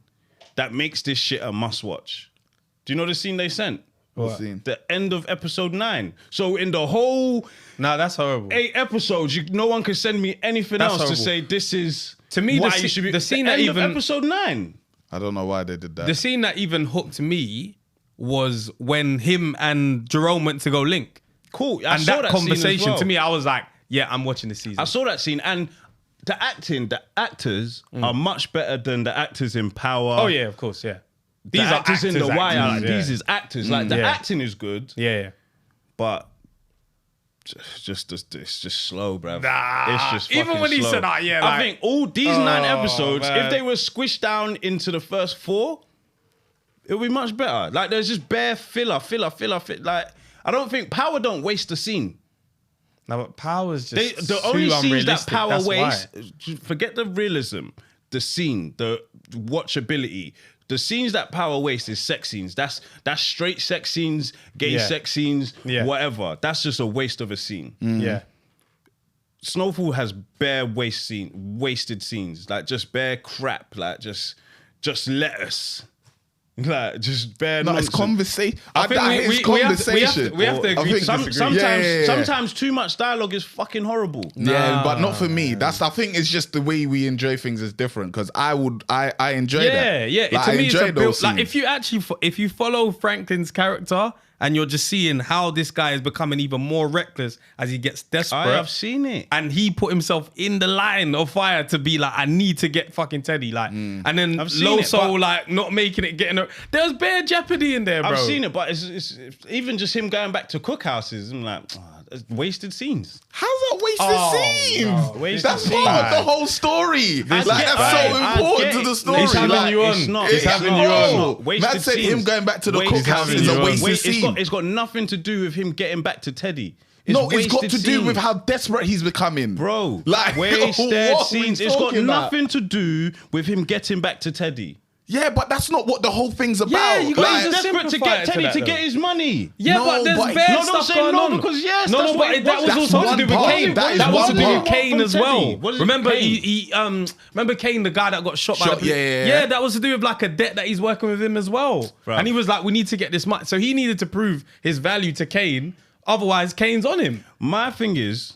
that makes this shit a must watch. Do you know the scene they sent? What scene? The end of episode 9. So in the whole Nah, that's horrible. 8 episodes, no one could send me anything That's else horrible. to say this is To me, why the you should be. the scene the that end even of episode 9. I don't know why they did that. the scene that even hooked me was when him and Jerome went to go link. Cool. And saw that scene as conversation well. to me, I was like, yeah, I'm watching this season. I saw that scene, and the actors are much better than the actors in Power. Oh yeah, of course, yeah. These are actors in The Wire. actors, Like, yeah. These is actors. Like the Yeah. acting is good, Yeah. but just it's just slow, bruv. Nah, It's just even fucking when he slow. said, yeah, I like- think all these 9 Oh, episodes, man. if they were squished down into the first 4, it would be much better. Like there's just bare filler. Like I don't think Power don't waste the scene. No, but Power's just The only too scenes that unrealistic, Power that's wastes, why. forget the realism, the scene, the watchability. The scenes that Power wastes is sex scenes. That's straight sex scenes, gay Yeah. sex scenes, Yeah. whatever. That's just a waste of a scene. Yeah. Snowfall has bare wasted scenes, like just bare crap, like just lettuce. Like, just bare No, nonsense. it's conversation. I think we have to agree to disagree. Sometimes too much dialogue is fucking horrible. Yeah, but not for me. I think it's just the way we enjoy things is different. Because I enjoy that. Yeah. Like, To I me, it's a enjoy build. those Like, scenes. if you follow Franklin's character and you're just seeing how this guy is becoming even more reckless as he gets desperate. I have seen it. And he put himself in the line of fire to be like, I need to get fucking Teddy. Like, and then I've seen it, Loso but- like not making it, getting her. There's bare jeopardy in there, bro. I've seen it, but it's even just him going back to cookhouses. I'm like, it's wasted scenes. How's that wasted scenes? no. Wasted That's scenes. part of the whole story. Like, get- that's I so important get to it. the story. He's having Like, you on. It's not. He's It's having not. you on. It's not. Wasted Man said scenes. him going back to the Wasted cookhouse scenes. is a on. wasted scene. It's got nothing to do with him getting back to Teddy. No, it's got wasted to do scenes. with how desperate he's becoming. Bro, Like, wasted what are we scenes. It's got talking about? nothing to do with him getting back to Teddy. Yeah, but that's not what the whole thing's about. Yeah, you But guys he's just desperate to simplify get it to Teddy that, to though. get his money. Yeah, No, but there's but- bare No, don't stuff say going no, on. because yes, no, that's no, what but it that was. was That's also to one do with part. Kane. That is That was to one do part. with Kane From as Teddy. well. What is Remember, Kane? he remember Kane, the guy that got shot by Shot, the yeah. that was to do with like a debt that he's working with him as well. Right. And he was like, we need to get this money. So he needed to prove his value to Kane. Otherwise, Kane's on him. My thing is,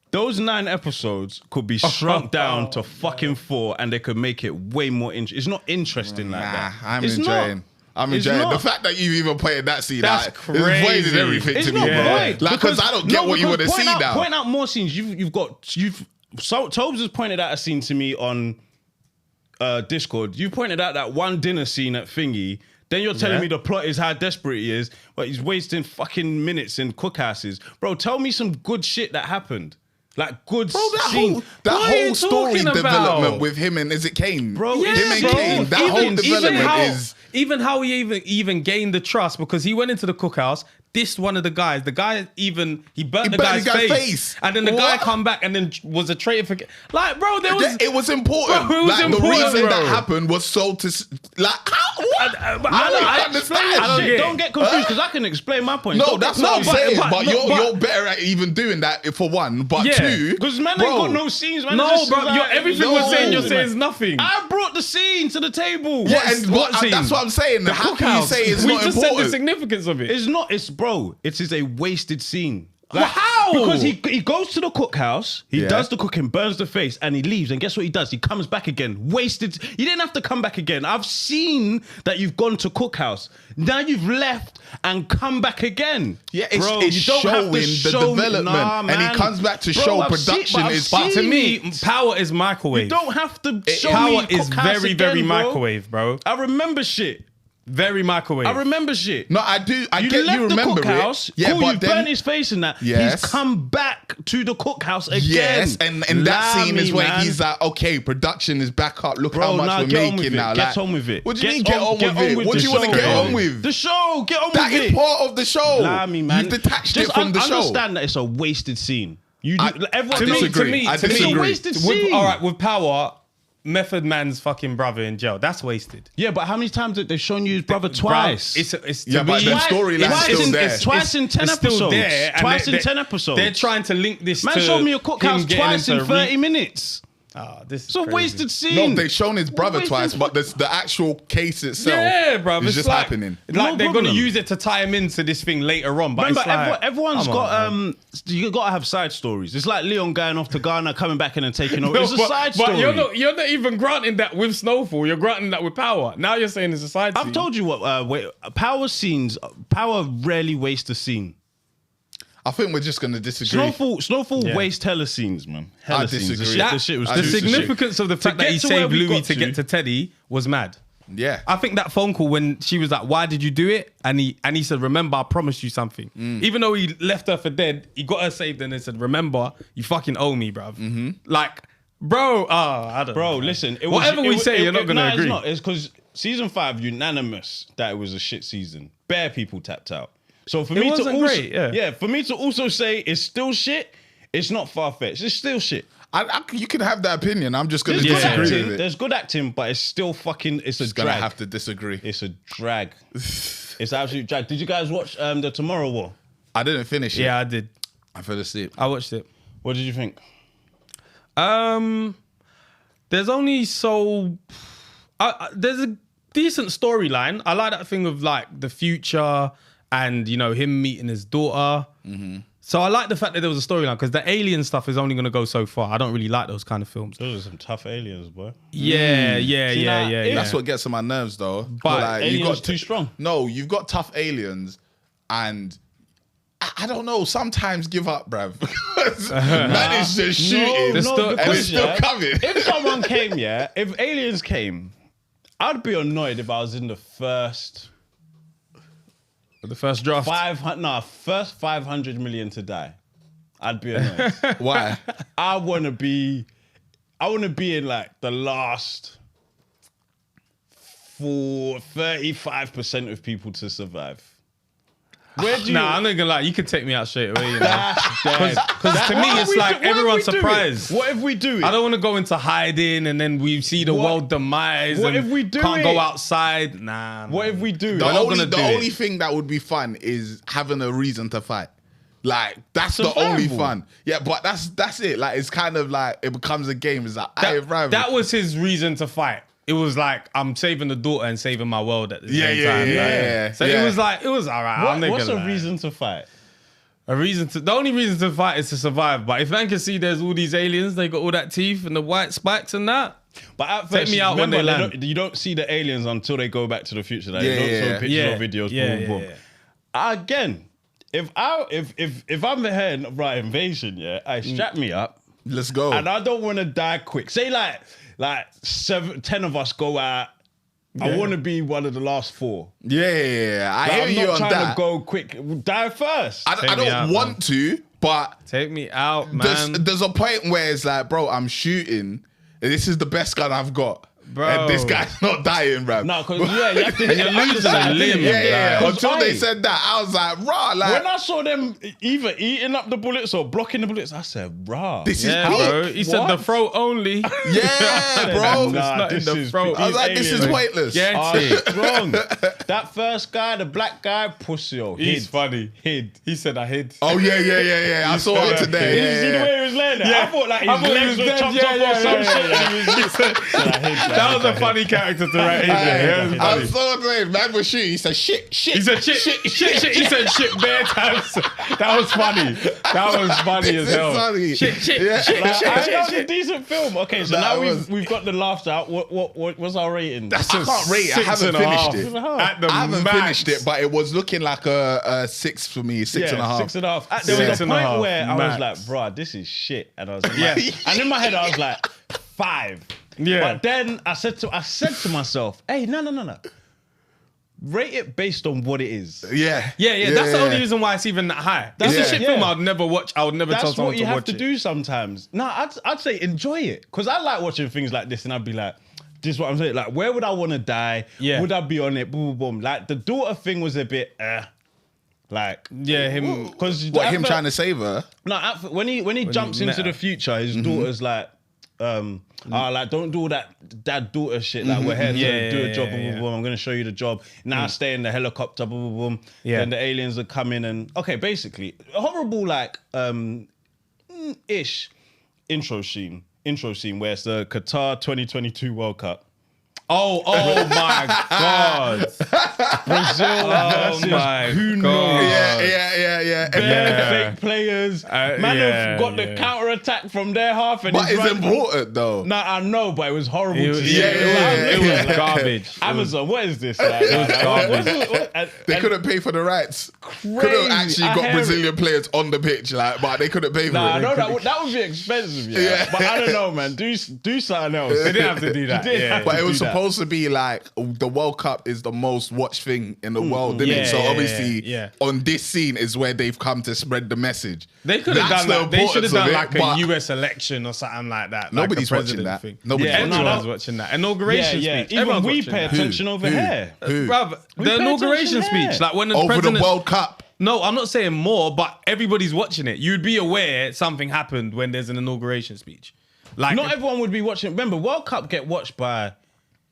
those 9 episodes could be shrunk down to fucking 4, and they could make it way more interesting. It's not interesting like that. I'm It's enjoying. not. I'm It's enjoying not. the fact that you even pointed that scene That's out. crazy. It's voided everything It's to not me, bro. void. Like, because I don't get what you want to see now. Point out more scenes. Tobes has pointed out a scene to me on Discord. You pointed out that one dinner scene at Thingy. Then you're telling me the plot is how desperate he is, but he's wasting fucking minutes in cookhouses. Bro, tell me some good shit that happened. Like good Bro, scene. What that are whole you story talking development about? with him and is it Kane? Bro, him and bro. Kane, that whole development is. Even how he even gained the trust because he went into the cookhouse, dissed one of the guys. The guy he burnt the burnt guy's the guy's face. face. And then the guy What? come back and then was a traitor for like, bro, there was It was important. Bro, it was like important, the reason bro. that happened was so to like how what? I understand. I don't Shit, get it. don't get confused because I can explain my point. No, Don't that's get- what I'm saying. But, no, you're better at even doing that for one. But Yeah. two, Because man bro, ain't got no scenes, man. No, Just bro, like, everything no, we're saying, you're man. saying is nothing. I brought the scene to the table. Yeah, What's- and what scene? that's what I'm saying. The How can you cookhouse. say it's we not just said the important? significance of it. It's not. It's bro. It is a wasted scene. How? Because he goes to the cookhouse, he Yeah. does the cooking, burns the face, and he leaves. And guess what he does? He comes back again. Wasted. You didn't have to come back again. I've seen that you've gone to cookhouse. Now you've left and come back again. Yeah, it's, Bro, it's you don't have showing to the show me- development, Nah, and he man. comes back to Bro, show I've seen- production but I've is. But to seen me, it. power is microwave. You don't have to show me Power is cookhouse very, again, very bro. microwave, bro. I remember shit. Very microwave. I remember shit. No, I do. I You get left you remember the cookhouse. it. Yeah, Cool, but you then burnt his face in that. Yes. He's come back to the cookhouse again. yes, and that Lie scene me, is where man. he's like, okay, production is back up. Look Bro, how much nah, we're get on with making it. now. Get Like, on with it. What do you mean get on with it? What the do you want to show, get bro. on with? The show. Get on That with is it. part of the show. Lie me, man. You've detached Just it from the show. Understand that it's a wasted scene. Everyone I disagree. To me, I to me, disagree. It's a wasted with, scene. all right, with power, Method Man's fucking brother in jail. That's wasted. Yeah, but how many times have they shown you his brother twice? It's Yeah, to but me, the storyline's Twice still in- there. it's twice in 10 it's still episodes. there, and Twice in 10 episodes. They're trying to link this Man to showed me a him cookhouse getting twice in into 30 minutes. This is It's a crazy. wasted scene. No, they've shown his brother Wasted twice, but the actual case itself Yeah, bro. is It's just like, happening. Like No they're problem. gonna use it to tie him into this thing later on. But Remember, it's like, everyone's come got on, man. you got to have side stories. It's like Leon going off to Ghana, coming back in and taking over. No, It's a side but story. you're not even granting that with Snowfall. You're granting that with Power. Now you're saying it's a side I've scene. told you what. Power rarely wastes a scene. I think we're just gonna disagree. Snowfall Yeah. wastes hella scenes, man. Hella I scenes. disagree. The shit was I the too- disagree. significance of the fact that get he to where saved we Louis got to get to Teddy was mad. Yeah. I think that phone call when she was like, "Why did you do it?" and he said, "Remember, I promised you something." Even though he left her for dead, he got her saved and then said, "Remember, you fucking owe me, bruv." Like, bro, I don't Bro, know. listen. Whatever we say, you're not gonna agree. It's not. It's because season 5 unanimous that it was a shit season. Bare people tapped out. So for me to wasn't also, great, yeah. for me to also say it's still shit, it's not far fetched. It's still shit. You can have that opinion. I'm just gonna There's good disagree acting. with it. There's good acting, but it's still fucking. It's a Just gonna drag. have to disagree. It's a drag. It's an absolute drag. Did you guys watch the Tomorrow War? I didn't finish it. Yeah, I did. I fell asleep. I watched it. What did you think? There's only so there's a decent storyline. I like that thing of like the future and, you know, him meeting his daughter. Mm-hmm. So I like the fact that there was a storyline because the alien stuff is only going to go so far. I don't really like those kind of films. Those are some tough aliens, boy. Yeah. That's what gets on my nerves, though. But like, aliens too strong. No, you've got tough aliens, and I don't know. Sometimes give up, bruv. Man is just shooting, No, and it's still coming. If someone came, if aliens came, I'd be annoyed if I was in the first draft. first 500 million to die. I'd be annoyed. Why? I want to be in like the last 35% of people to survive. Where do you? Nah, I'm not gonna lie. You could take me out straight away. You know? That's dead. Because to me, it's like everyone's surprised. What if we do it? I don't want to go into hiding and then we see the world demise. What and if we do can't it? go outside? Nah. What if we do The it? only thing that would be fun is having a reason to fight. Like, that's the only fun. Yeah, but that's it. Like, it's kind of like, it becomes a game. It's like, that was his reason to fight. It was like, I'm saving the daughter and saving my world at the same time. Yeah. So it was like, it was all right. What's a reason to fight? The only reason to fight is to survive. But if man can see there's all these aliens, they got all that teeth and the white spikes and that. But at Take first, me out when they land. You don't see the aliens until they go back to the future. Like, you don't show pictures or videos. Boom, boom. Again, if I'm the head of right invasion, I strap me up. Let's go. And I don't want to die quick. Say like 10 of us go out. I want to be one of the last 4. Yeah. I hear you on that. I'm not trying to go quick. Die first. I don't want to, but take me out, man. There's a point where it's like, bro, I'm shooting. And this is the best gun I've got. Bro. And this guy's not dying, bro. No, because you have to, and you're losing a limb. Yeah. Until they said that, I was like, rah. Like, when I saw them either eating up the bullets or blocking the bullets, I said, rah. This is bro. He said the throat only. Yeah, bro. It's not in the throat. I was like, this is pointless. Wrong. That first guy, the black guy, pussy. He's funny. Hid. He said I hid. Oh, yeah. I saw it today. Did you see the way he was laying there? I thought like his legs were chopped off or some shit. That was a funny character to write in there. I was so glad. Man was shooting. He said shit. He said shit. He said shit bare times. That was funny. That was funny as hell. Funny. Shit. That was a decent film. Okay, so now we've got the laughs out. What's our rating? I can't rate it. I haven't finished it. I haven't finished it, but it was looking like a 6 for me. 6.5. 6.5. There was a point where I was like, bro, this is shit. And I was like, and in my head I was like, 5. Yeah. But then I said to myself, hey, no. Rate it based on what it is. Yeah. That's the only reason why it's even that high. That's a shit film I'd never watch. I would never tell someone to watch it. That's what you have to do sometimes. No, I'd say enjoy it. Because I like watching things like this and I'd be like, this is what I'm saying. Like, where would I want to die? Yeah. Would I be on it? Boom, boom, boom. Like, the daughter thing was a bit, like, him. Because him trying to save her? No, when he jumps into the future, his daughter's like, like, don't do all that dad-daughter shit. Like, we're here to do a job. Boom, boom, boom. I'm going to show you the job. Now stay in the helicopter. Boom, boom, boom. Yeah. Then the aliens are coming and basically a horrible like ish intro scene where it's the Qatar 2022 World Cup. Oh my God. Brazil versus who knows? Yeah. Fake players. Have got the counter attack from their half. And But it's important though. No, I know, but it was horrible to see. It was garbage. Amazon, what is this? Like, It was garbage. They couldn't pay for the rights. Could have actually got Brazilian players on the pitch, like, but they couldn't pay for it. I know that would be expensive, but I don't know, man. Do something else. They didn't have to do that. But it was supposed to be like the World Cup is the most watched thing in the world, isn't it? So obviously, on this scene is where they've come to spread the message. They could have done that. They should have done like a US US election or something like that. Nobody's like watching that. Thing. Everyone's watching that. Inauguration speech. Even we pay attention over here. Bruv, the inauguration speech, like when the over president... the World Cup. No, I'm not saying more, but everybody's watching it. You'd be aware something happened when there's an inauguration speech. Like, not everyone would be watching. Remember, World Cup get watched by...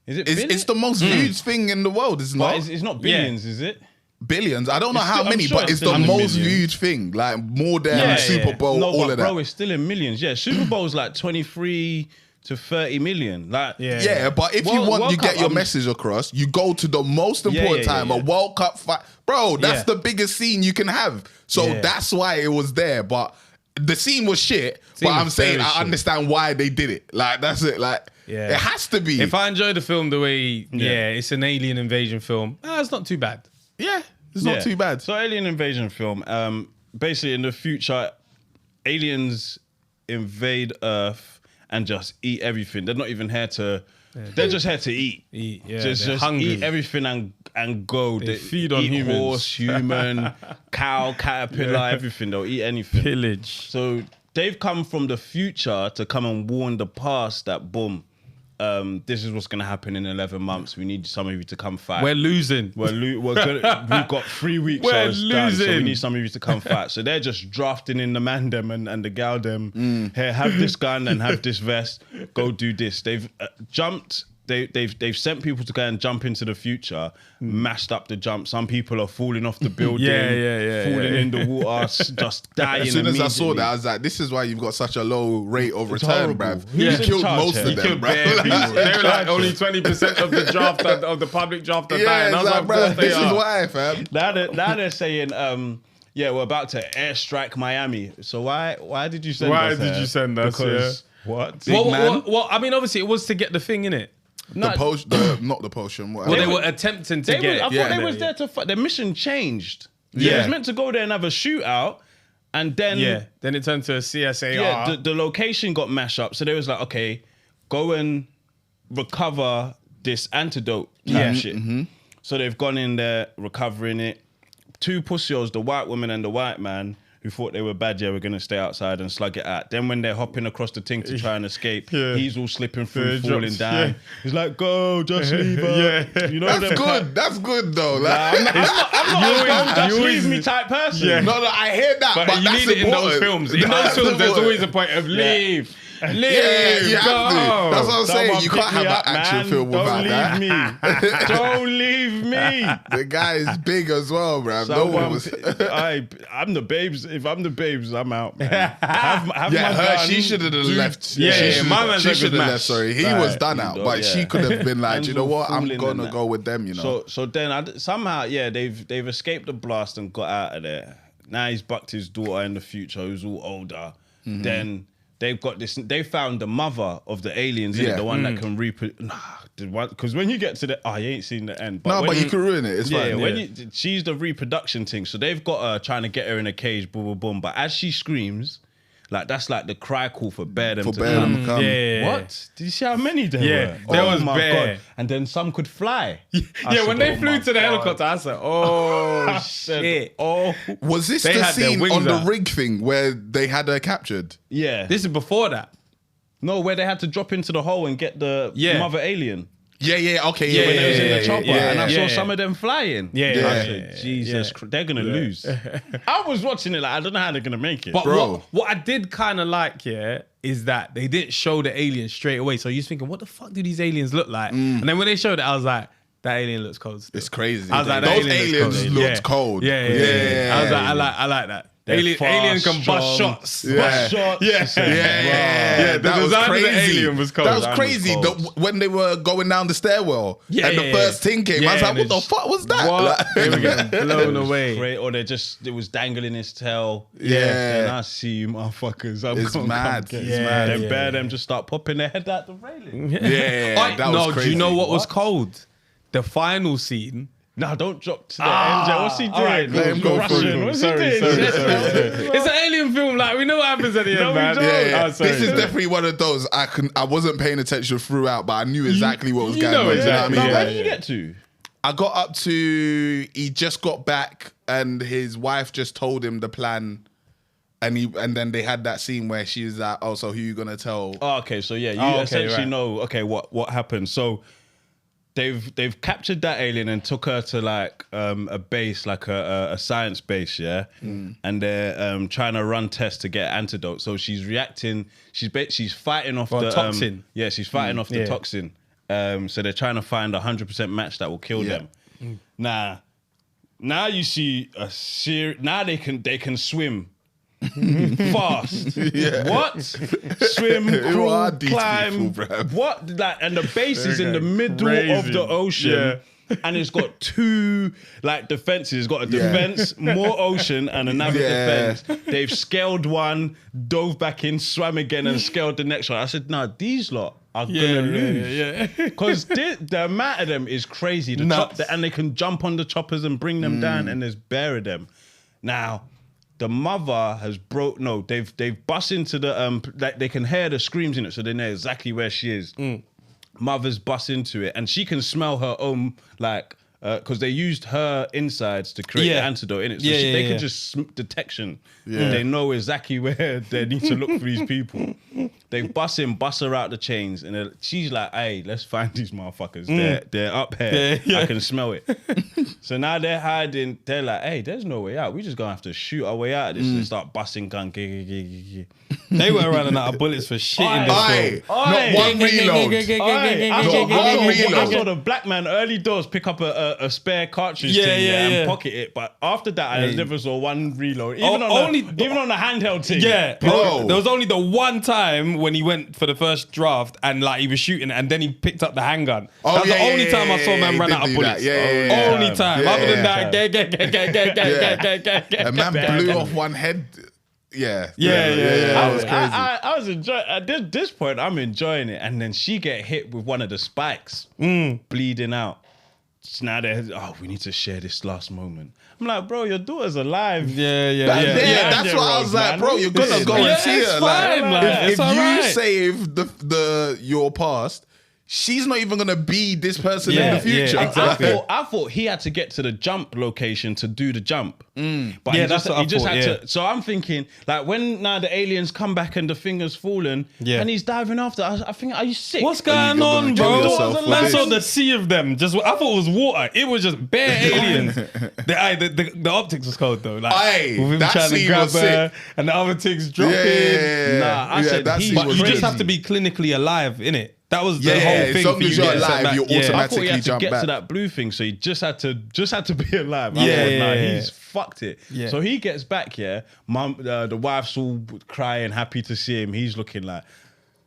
It's the most viewed thing in the world, isn't it? It's not billions, is it? Billions. I don't know how many, but it's the most viewed thing. Like more than Super Bowl, all of that. Bro, it's still in millions. Yeah, Super Bowl's like 23 to 30 million. Like, Yeah, but if World you get Cup, your message across, you go to the most important time, a World Cup fight. Bro, that's the biggest scene you can have. So that's why it was there. But the scene was shit. But I'm saying I understand why they did it. Like, that's it. Like, it has to be. If I enjoy the film the way, it's an alien invasion film, it's not too bad. Yeah, it's not too bad. So alien invasion film, basically in the future, aliens invade Earth and just eat everything. They're not even here to... They're just here to eat. Just eat everything and go. They feed on humans. Horse, human, cow, caterpillar, everything. They'll eat anything. Pillage. So they've come from the future to come and warn the past that, boom, this is what's going to happen in 11 months. We need some of you to come fight. We're losing. We've got 3 weeks. We're done, losing. so we need some of you to come fight. So they're just drafting in the man them and the gal them. Here, have this gun and have this vest. Go do this. They've jumped. They've sent people to go and jump into the future, mashed up the jump. Some people are falling off the building, falling in the water, just dying. As soon as I saw that, I was like, this is why you've got such a low rate of return, bruv. Who's in killed charge most here? of He them, killed bruv. bare people. They were like only 20% of the draft of the public draft are dying. Yeah, I was it's like, like, bruv, of course this they is are. why, fam. Now they're saying, we're about to airstrike Miami. So why did you send us? Why did here? you send us? Because what? Well, I mean, obviously, it was to get the thing in it. Not the potion. Well, they were attempting to get. I thought they was there to fight. Their mission changed. Yeah, it was meant to go there and have a shootout, and then then it turned to a CSAR. Yeah, the location got mashed up. So they was like, okay, go and recover this antidote type shit. So they've gone in there recovering it. 2 pussios, the white woman and the white man, who thought they were bad, we're going to stay outside and slug it out. Then when they're hopping across the thing to try and escape, he's all slipping through, falling down. He's like, go, just leave her. You know, that's good. That's good, though. Like, I'm not just leave me type person. No, I hear that, but you that's need it in those important. films. In those films, there's always a point of leave. Leave. Yeah, you have to. That's what I'm saying. Someone You can't pick have me an up, action man. film without that. Don't leave me. Don't leave me. The guy is big as well, bruv. No one was. I'm the babes. If I'm the babes, I'm out, man. Have my gun. She should have left. My man's she a should good have match. left. Sorry, he was done out, but she could have been like, Hands you know all what? I'm falling gonna and go with them. You know. So then somehow, they've escaped the blast and got out of there. Now he's bucked his daughter in the future, who's all older. Then they've got this. They found the mother of the aliens, the one that can reproduce. Because when you get to the, you ain't seen the end. But you can ruin it. It's fine. Yeah, she's the reproduction thing. So they've got her trying to get her in a cage, boom, boom, boom. But as she screams, like that's like the cry call for bear them to come. What? Did you see how many there were? There was bear. God. And then some could fly. When they flew to the helicopter, I said, oh, shit. Was this They the had their scene wings on the out. rig thing where they had her captured? Yeah. This is before that. No, where they had to drop into the hole and get the mother alien. Okay, When they was in the chopper, and I saw yeah. some of them flying. Yeah. I said, Jesus Christ, they're gonna lose. I was watching it like I don't know how they're gonna make it. But Bro. what I did kind of like, is that they didn't show the aliens straight away. So you're thinking, what the fuck do these aliens look like? And then when they showed it, I was like, that alien looks cold still. It's crazy. I was like, that those alien aliens looks cold. looked cold. Yeah. I was like, I like that. Alien can bust strong. shots. Bust shots. Yeah. The that was design of the crazy. alien was cold. That was That was crazy. cold. When they were going down the stairwell and the first thing came, I was like, what the fuck was that? What? They were getting blown It was away. great. Or it was dangling his tail. Yeah. And I see you motherfuckers. It's mad. It's It's mad. mad. Then bear them just start popping their head out the railing. Yeah, that was crazy. Do you know what was What? cold? The final scene. No, don't drop to the end. What's he doing? all right, let him go Russian. through. What's Sorry. he doing? It's an alien film. Like, we know what happens at the end, we man. don't. Yeah, Oh, sorry. this is definitely one of those. I wasn't paying attention throughout, but I knew exactly what was going on. know You know what I exactly. mean? Now, Yeah, where did you get to? I got up to he just got back and his wife just told him the plan, and then they had that scene where she was like, "Oh, so who you gonna tell?" Oh, okay, so yeah, you okay, essentially right. know. Okay, what happened? So they've captured that alien and took her to like a base, like a science base, and they're trying to run tests to get antidote. So she's reacting. She's fighting off the toxin. She's fighting off the toxin. So they're trying to find a 100% match that will kill them. Now you see now they can swim. fast. What? Swim, Who are crawl, these climb. people, bruv? What? Like, and the base is in the middle of the ocean. And it's got two like defenses. It's got a defense, more ocean, and another defense. They've scaled one, dove back in, swam again, and scaled the next one. I said, nah, these lot are gonna lose. Because the amount of them is crazy. And they can jump on the choppers and bring them down, and there's bare of them. Now, the mother has they've bust into the like they can hear the screams in it, so they know exactly where she is. Mother's bust into it, and she can smell her own, like, because they used her insides to create the antidote in it. So they can just detection. They know exactly where they need to look for these people. They bust her out the chains, and she's like, hey, let's find these motherfuckers. They're up here. I can smell it. So now they're hiding. They're like, hey, there's no way out. We just gonna have to shoot our way out of this. They start busting gun. They were running out of bullets for shit in this film. Not one reload. I saw the black man early doors pick up a spare cartridge and pocket it, but after that I never saw one reload. Even on the handheld thing. Yeah, bro. There was only the one time when he went for the first draft and like he was shooting and then he picked up the handgun. That's the only time I saw man run out of bullets. Only time. Other than that, a man blew off one head. Yeah. I was crazy. I was enjoying. At this point, I'm enjoying it, and then she get hit with one of the spikes, bleeding out. So now we need to share this last moment. I'm like, bro, your daughter's alive. That's what I was like, bro. You're gonna go and see her. Like, if you save your past, she's not even gonna be this person in the future. Exactly. I thought he had to get to the jump location to do the jump. But that's what I thought, had to. So I'm thinking, like, when now the aliens come back and the finger's fallen, and he's diving after, I think, are you sick? What's going on, bro? I saw the sea of them. I thought it was water. It was just bare aliens. The optics was cold though. Like with him trying to grab her and the other things dropping. I said that scene but was you just crazy. have to be clinically alive, innit? That was the whole thing. As long for as you you're to alive, back. you I thought automatically he had to jump get back. to that blue thing, so he just had to be alive. He's fucked it. Yeah. So he gets back here. Mum, the wife's all crying, happy to see him. He's looking like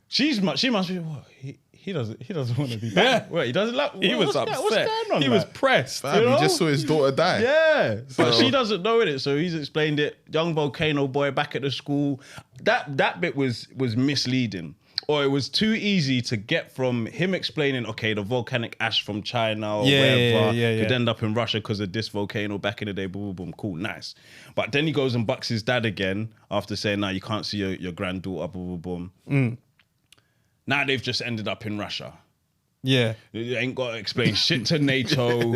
she must be. What? He doesn't want to be back. Wait, he doesn't like. He was upset. What's going on? He was pressed. He just saw his daughter die. Yeah, but she doesn't know it. So he's explained it. Young volcano boy back at the school. That bit was misleading. Or it was too easy to get from him explaining, okay, the volcanic ash from China or wherever could end up in Russia because of this volcano back in the day, boom, boom, boom, cool, nice. But then he goes and bucks his dad again after saying, nah, you can't see your granddaughter, boom, boom, boom. Now they've just ended up in Russia. Yeah. They ain't got to explain shit to NATO.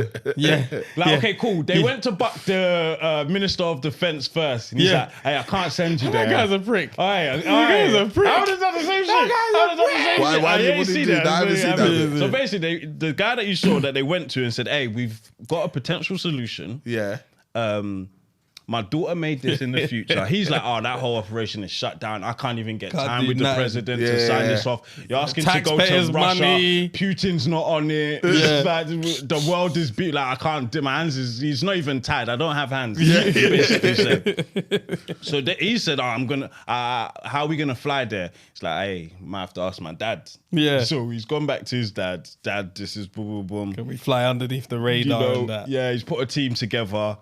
Okay, cool. They went to buck the Minister of Defense first. And he's like, hey, I can't send you there. That guy's a prick. That guy's a prick. How does that the same shit? Why did he do that? I haven't seen that. So basically, the guy that you saw that they went to and said, hey, we've got a potential solution. Yeah. My daughter made this in the future. He's like, oh, that whole operation is shut down. I can't even get time with the president to sign this off. You're asking to go to Russia. Money. Putin's not on it. It's like, the world is beat. Like, I can't do my hands. He's not even tied. I don't have hands. He basically said. So he said, how are we going to fly there? It's like, hey, might have to ask my dad. Yeah. So he's gone back to his dad. Dad, this is boom, boom, boom. Can we fly underneath the radar and that? Yeah, he's put a team together.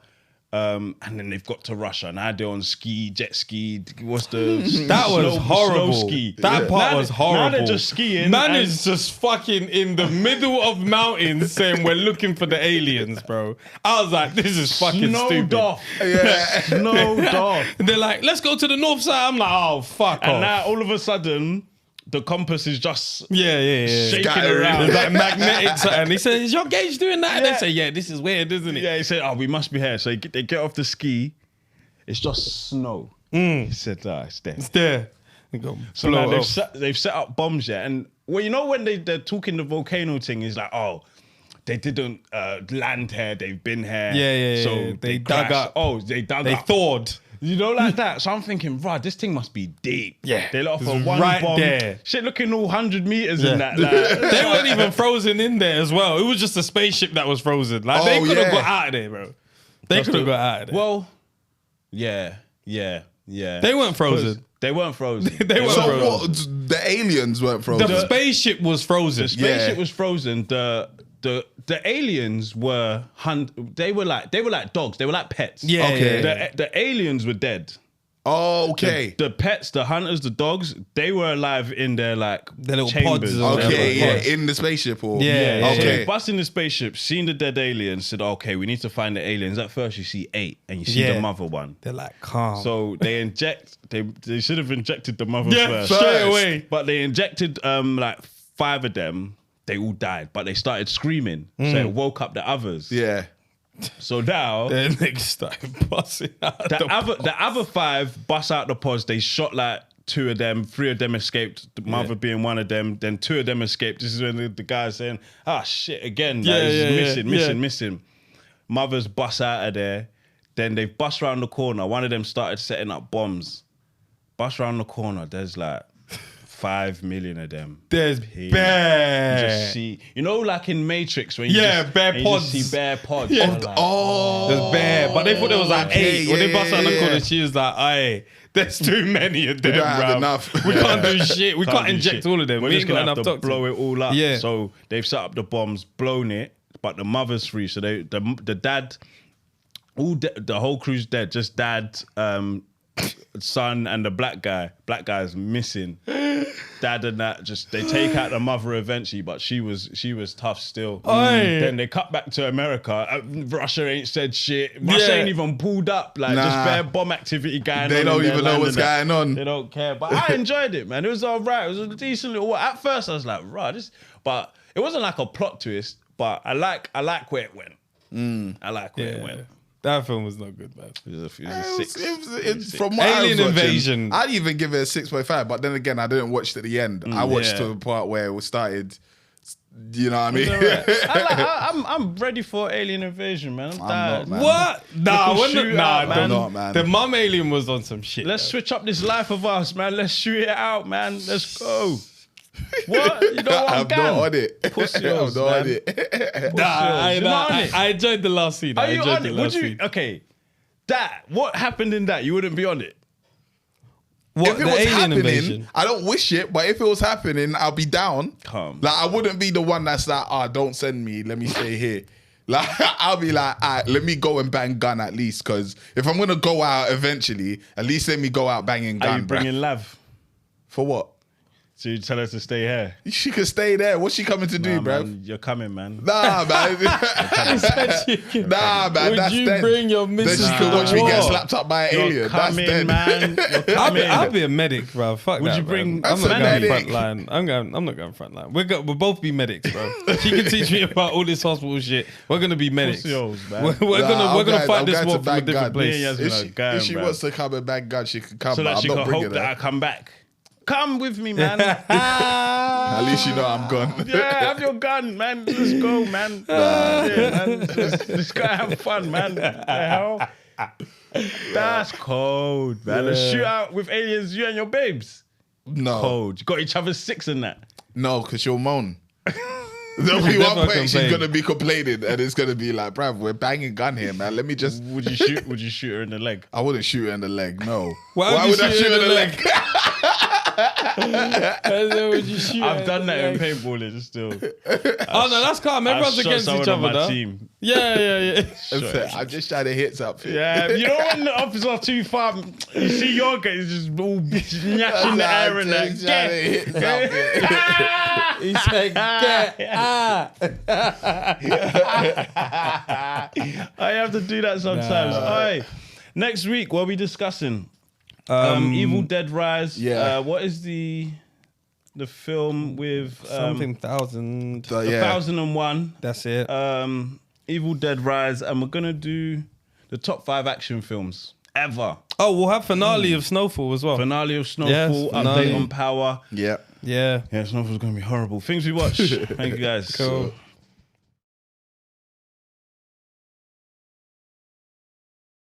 And then they've got to Russia. Now they're on jet ski. What's the that was horrible. Snow ski. That part was horrible. Now they're just skiing. Man is just fucking in the middle of mountains saying we're looking for the aliens, bro. I was like, this is fucking stupid. Off. Yeah. Snowed off. And they're like, let's go to the north side. I'm like, oh, fuck off. And now all of a sudden, the compass is just shaking around. It's like magnetic. And he says, is your gauge doing that? And they say, yeah, this is weird, isn't it? Yeah, he said, oh, we must be here. So they get off the ski. It's just snow. He said, it's there. It's there. So now they've set up bombs, and well, you know when they're talking the volcano thing, is like, oh, they didn't land here, they've been here. Yeah. So they dug up. Oh, they dug up. They thawed. You know, like that. So I'm thinking, right, this thing must be deep. Yeah. They let off a one bomb. There. Shit looking all 100 meters in that. Like. They weren't even frozen in there as well. It was just a spaceship that was frozen. Like, they could have got out of there, bro. They could have got out of there. Well, yeah. Yeah. They weren't frozen. They weren't frozen. They weren't So frozen. what? The aliens weren't frozen. The spaceship was frozen. The spaceship Yeah. was frozen. The aliens were they were like dogs. They were like pets. Yeah. Okay. The aliens were dead. Oh, okay. The pets, the hunters, the dogs, they were alive in their like Their little chambers. pods or Okay, yeah, pods. in the spaceship or Yeah, So okay. they bust in the spaceship, seen the dead aliens, said, "Okay, we need to find the aliens." At first, you see 8, and you see Yeah. the mother one. They're like, calm. So they inject. They should have injected the mother yeah, first. straight away. But they injected like 5 of them. They all died, but they started screaming. So it woke up the others. Yeah. So now Then niggas started busting out the other 5 bust out the pods. They shot like 2 of them. 3 of them escaped. The mother being one of them. Then 2 of them escaped. This is when the guy's saying, "Ah, shit again. Like, it's missing. Mothers bust out of there. Then they bust around the corner. One of them started setting up bombs. Bust around the corner. There's like 5 million of them. There's You bare. just see, like in Matrix when you Yeah, just, bare and you pods. just see bare pods. Yeah. You're like, There's bare. But they thought there was like Okay, 8. When they yeah, bust out the yeah, corner, yeah. she was like, "Aye, there's too many of them, don't have bruv. enough." We can't do shit. We can't do inject shit. all of them. We're We just ain't got gonna enough have to doctors." blow it all up. Yeah. So they've set up the bombs, blown it, but the mother's free. So the dad, the whole crew's dead. Just dad, son, and the black guy. Black guy's missing. Dad and that they take out the mother eventually, but she was tough still. Then they cut back to America. Russia ain't said shit. Russia ain't even pulled up. Like just Nah. bare bomb activity going on. They don't in their even know land what's and that. going on. They don't care. But I enjoyed it, man. It was all right. It was a decent little. At first, I was like, right, but it wasn't like a plot twist. But I like where it went. I like where it went. That film was not good, man. It was a 6. It's from what Alien I was watching, Invasion. I'd even give it a 6.5, but then again, I didn't watch to the end. I watched yeah. to the part where it started. You know what I mean? I'm ready for Alien Invasion, man. I'm tired. not, man. What? Nah, Little when the, shootout, nah, man. I'm not, man. The mum alien was on some shit. Let's switch up this life of us, man. Let's shoot it out, man. Let's go. What? You know what I'm not on it. Pussy I'm hoes, not on man. it. You're not on it. I enjoyed the last scene. Are you on it? Would you? Okay. What happened in that? You wouldn't be on it. What, If it the was alien happening, invasion? I don't wish it, but if it was happening, I'll be down. Come. Like, I wouldn't be the one that's like, don't send me, let me stay here. Like, I'll be like, all right, let me go and bang gun at least, because if I'm going to go out eventually, at least let me go out banging Are gun, you bringing Lav? For what? So you tell her to stay here? She could stay there. What's she coming to do, Nah, bruv? man, you're coming, man. Nah, man. Nah, man. Would That's you dead. bring your Then missus she to could the watch me get war? slapped up by an You're alien. coming, That's dead. man. You're I'll coming. be a medic, bro. Fuck Would that, you bro. bring- I'm That's not a going medic. front line. I'm not going front line. We'll both be medics, bro. She can teach me about all this hospital shit. We're gonna be medics. Pussy hoes, man. We're gonna fight I'm this going war to from a bang different gun. place. Yeah, If yeah. she, Go on, if she bruv. wants to come and bang gun, she can come. So but that I'm she not can bringing hope her. that I come back. Come with me, man. At least you know I'm gone. Yeah, have your gun, man. Let's go, man. Yeah, man. Let's go have fun, man. What the hell? That's cold, man. A shootout with aliens, you and your babes. No, Cold. You got each other's 6 in that. no, because she'll moan. There'll be Never one point she's complain. gonna be complaining, and it's gonna be like, bruv, we're banging gun here, man. Let me just. Would you shoot her in the leg? I wouldn't shoot her in the leg. No. Why would would I you shoot her in the leg? Would you shoot I've her done in that the in leg? paintballing still. Oh no, that's calm. Everyone's I shot against someone each on other, my though. team. Yeah. I'm just trying to hit something. Yeah, you know when the officer's too far, you see your guy is just all nyashing the air and I'm just trying to hit that. something. He said, "Get I have to do that sometimes. Alright, next week, what are we discussing? Evil Dead Rise. Yeah. What is the film with something thousand." So, yeah. 1001? That's it. Evil Dead Rise, and we're gonna do the top 5 action films ever. Oh, we'll have finale of Snowfall as well. Finale of Snowfall, Yes, finale. update on Power. Yeah. Yeah. Yeah, Snowfall's gonna be horrible. Things we watch. Thank you guys. Cool.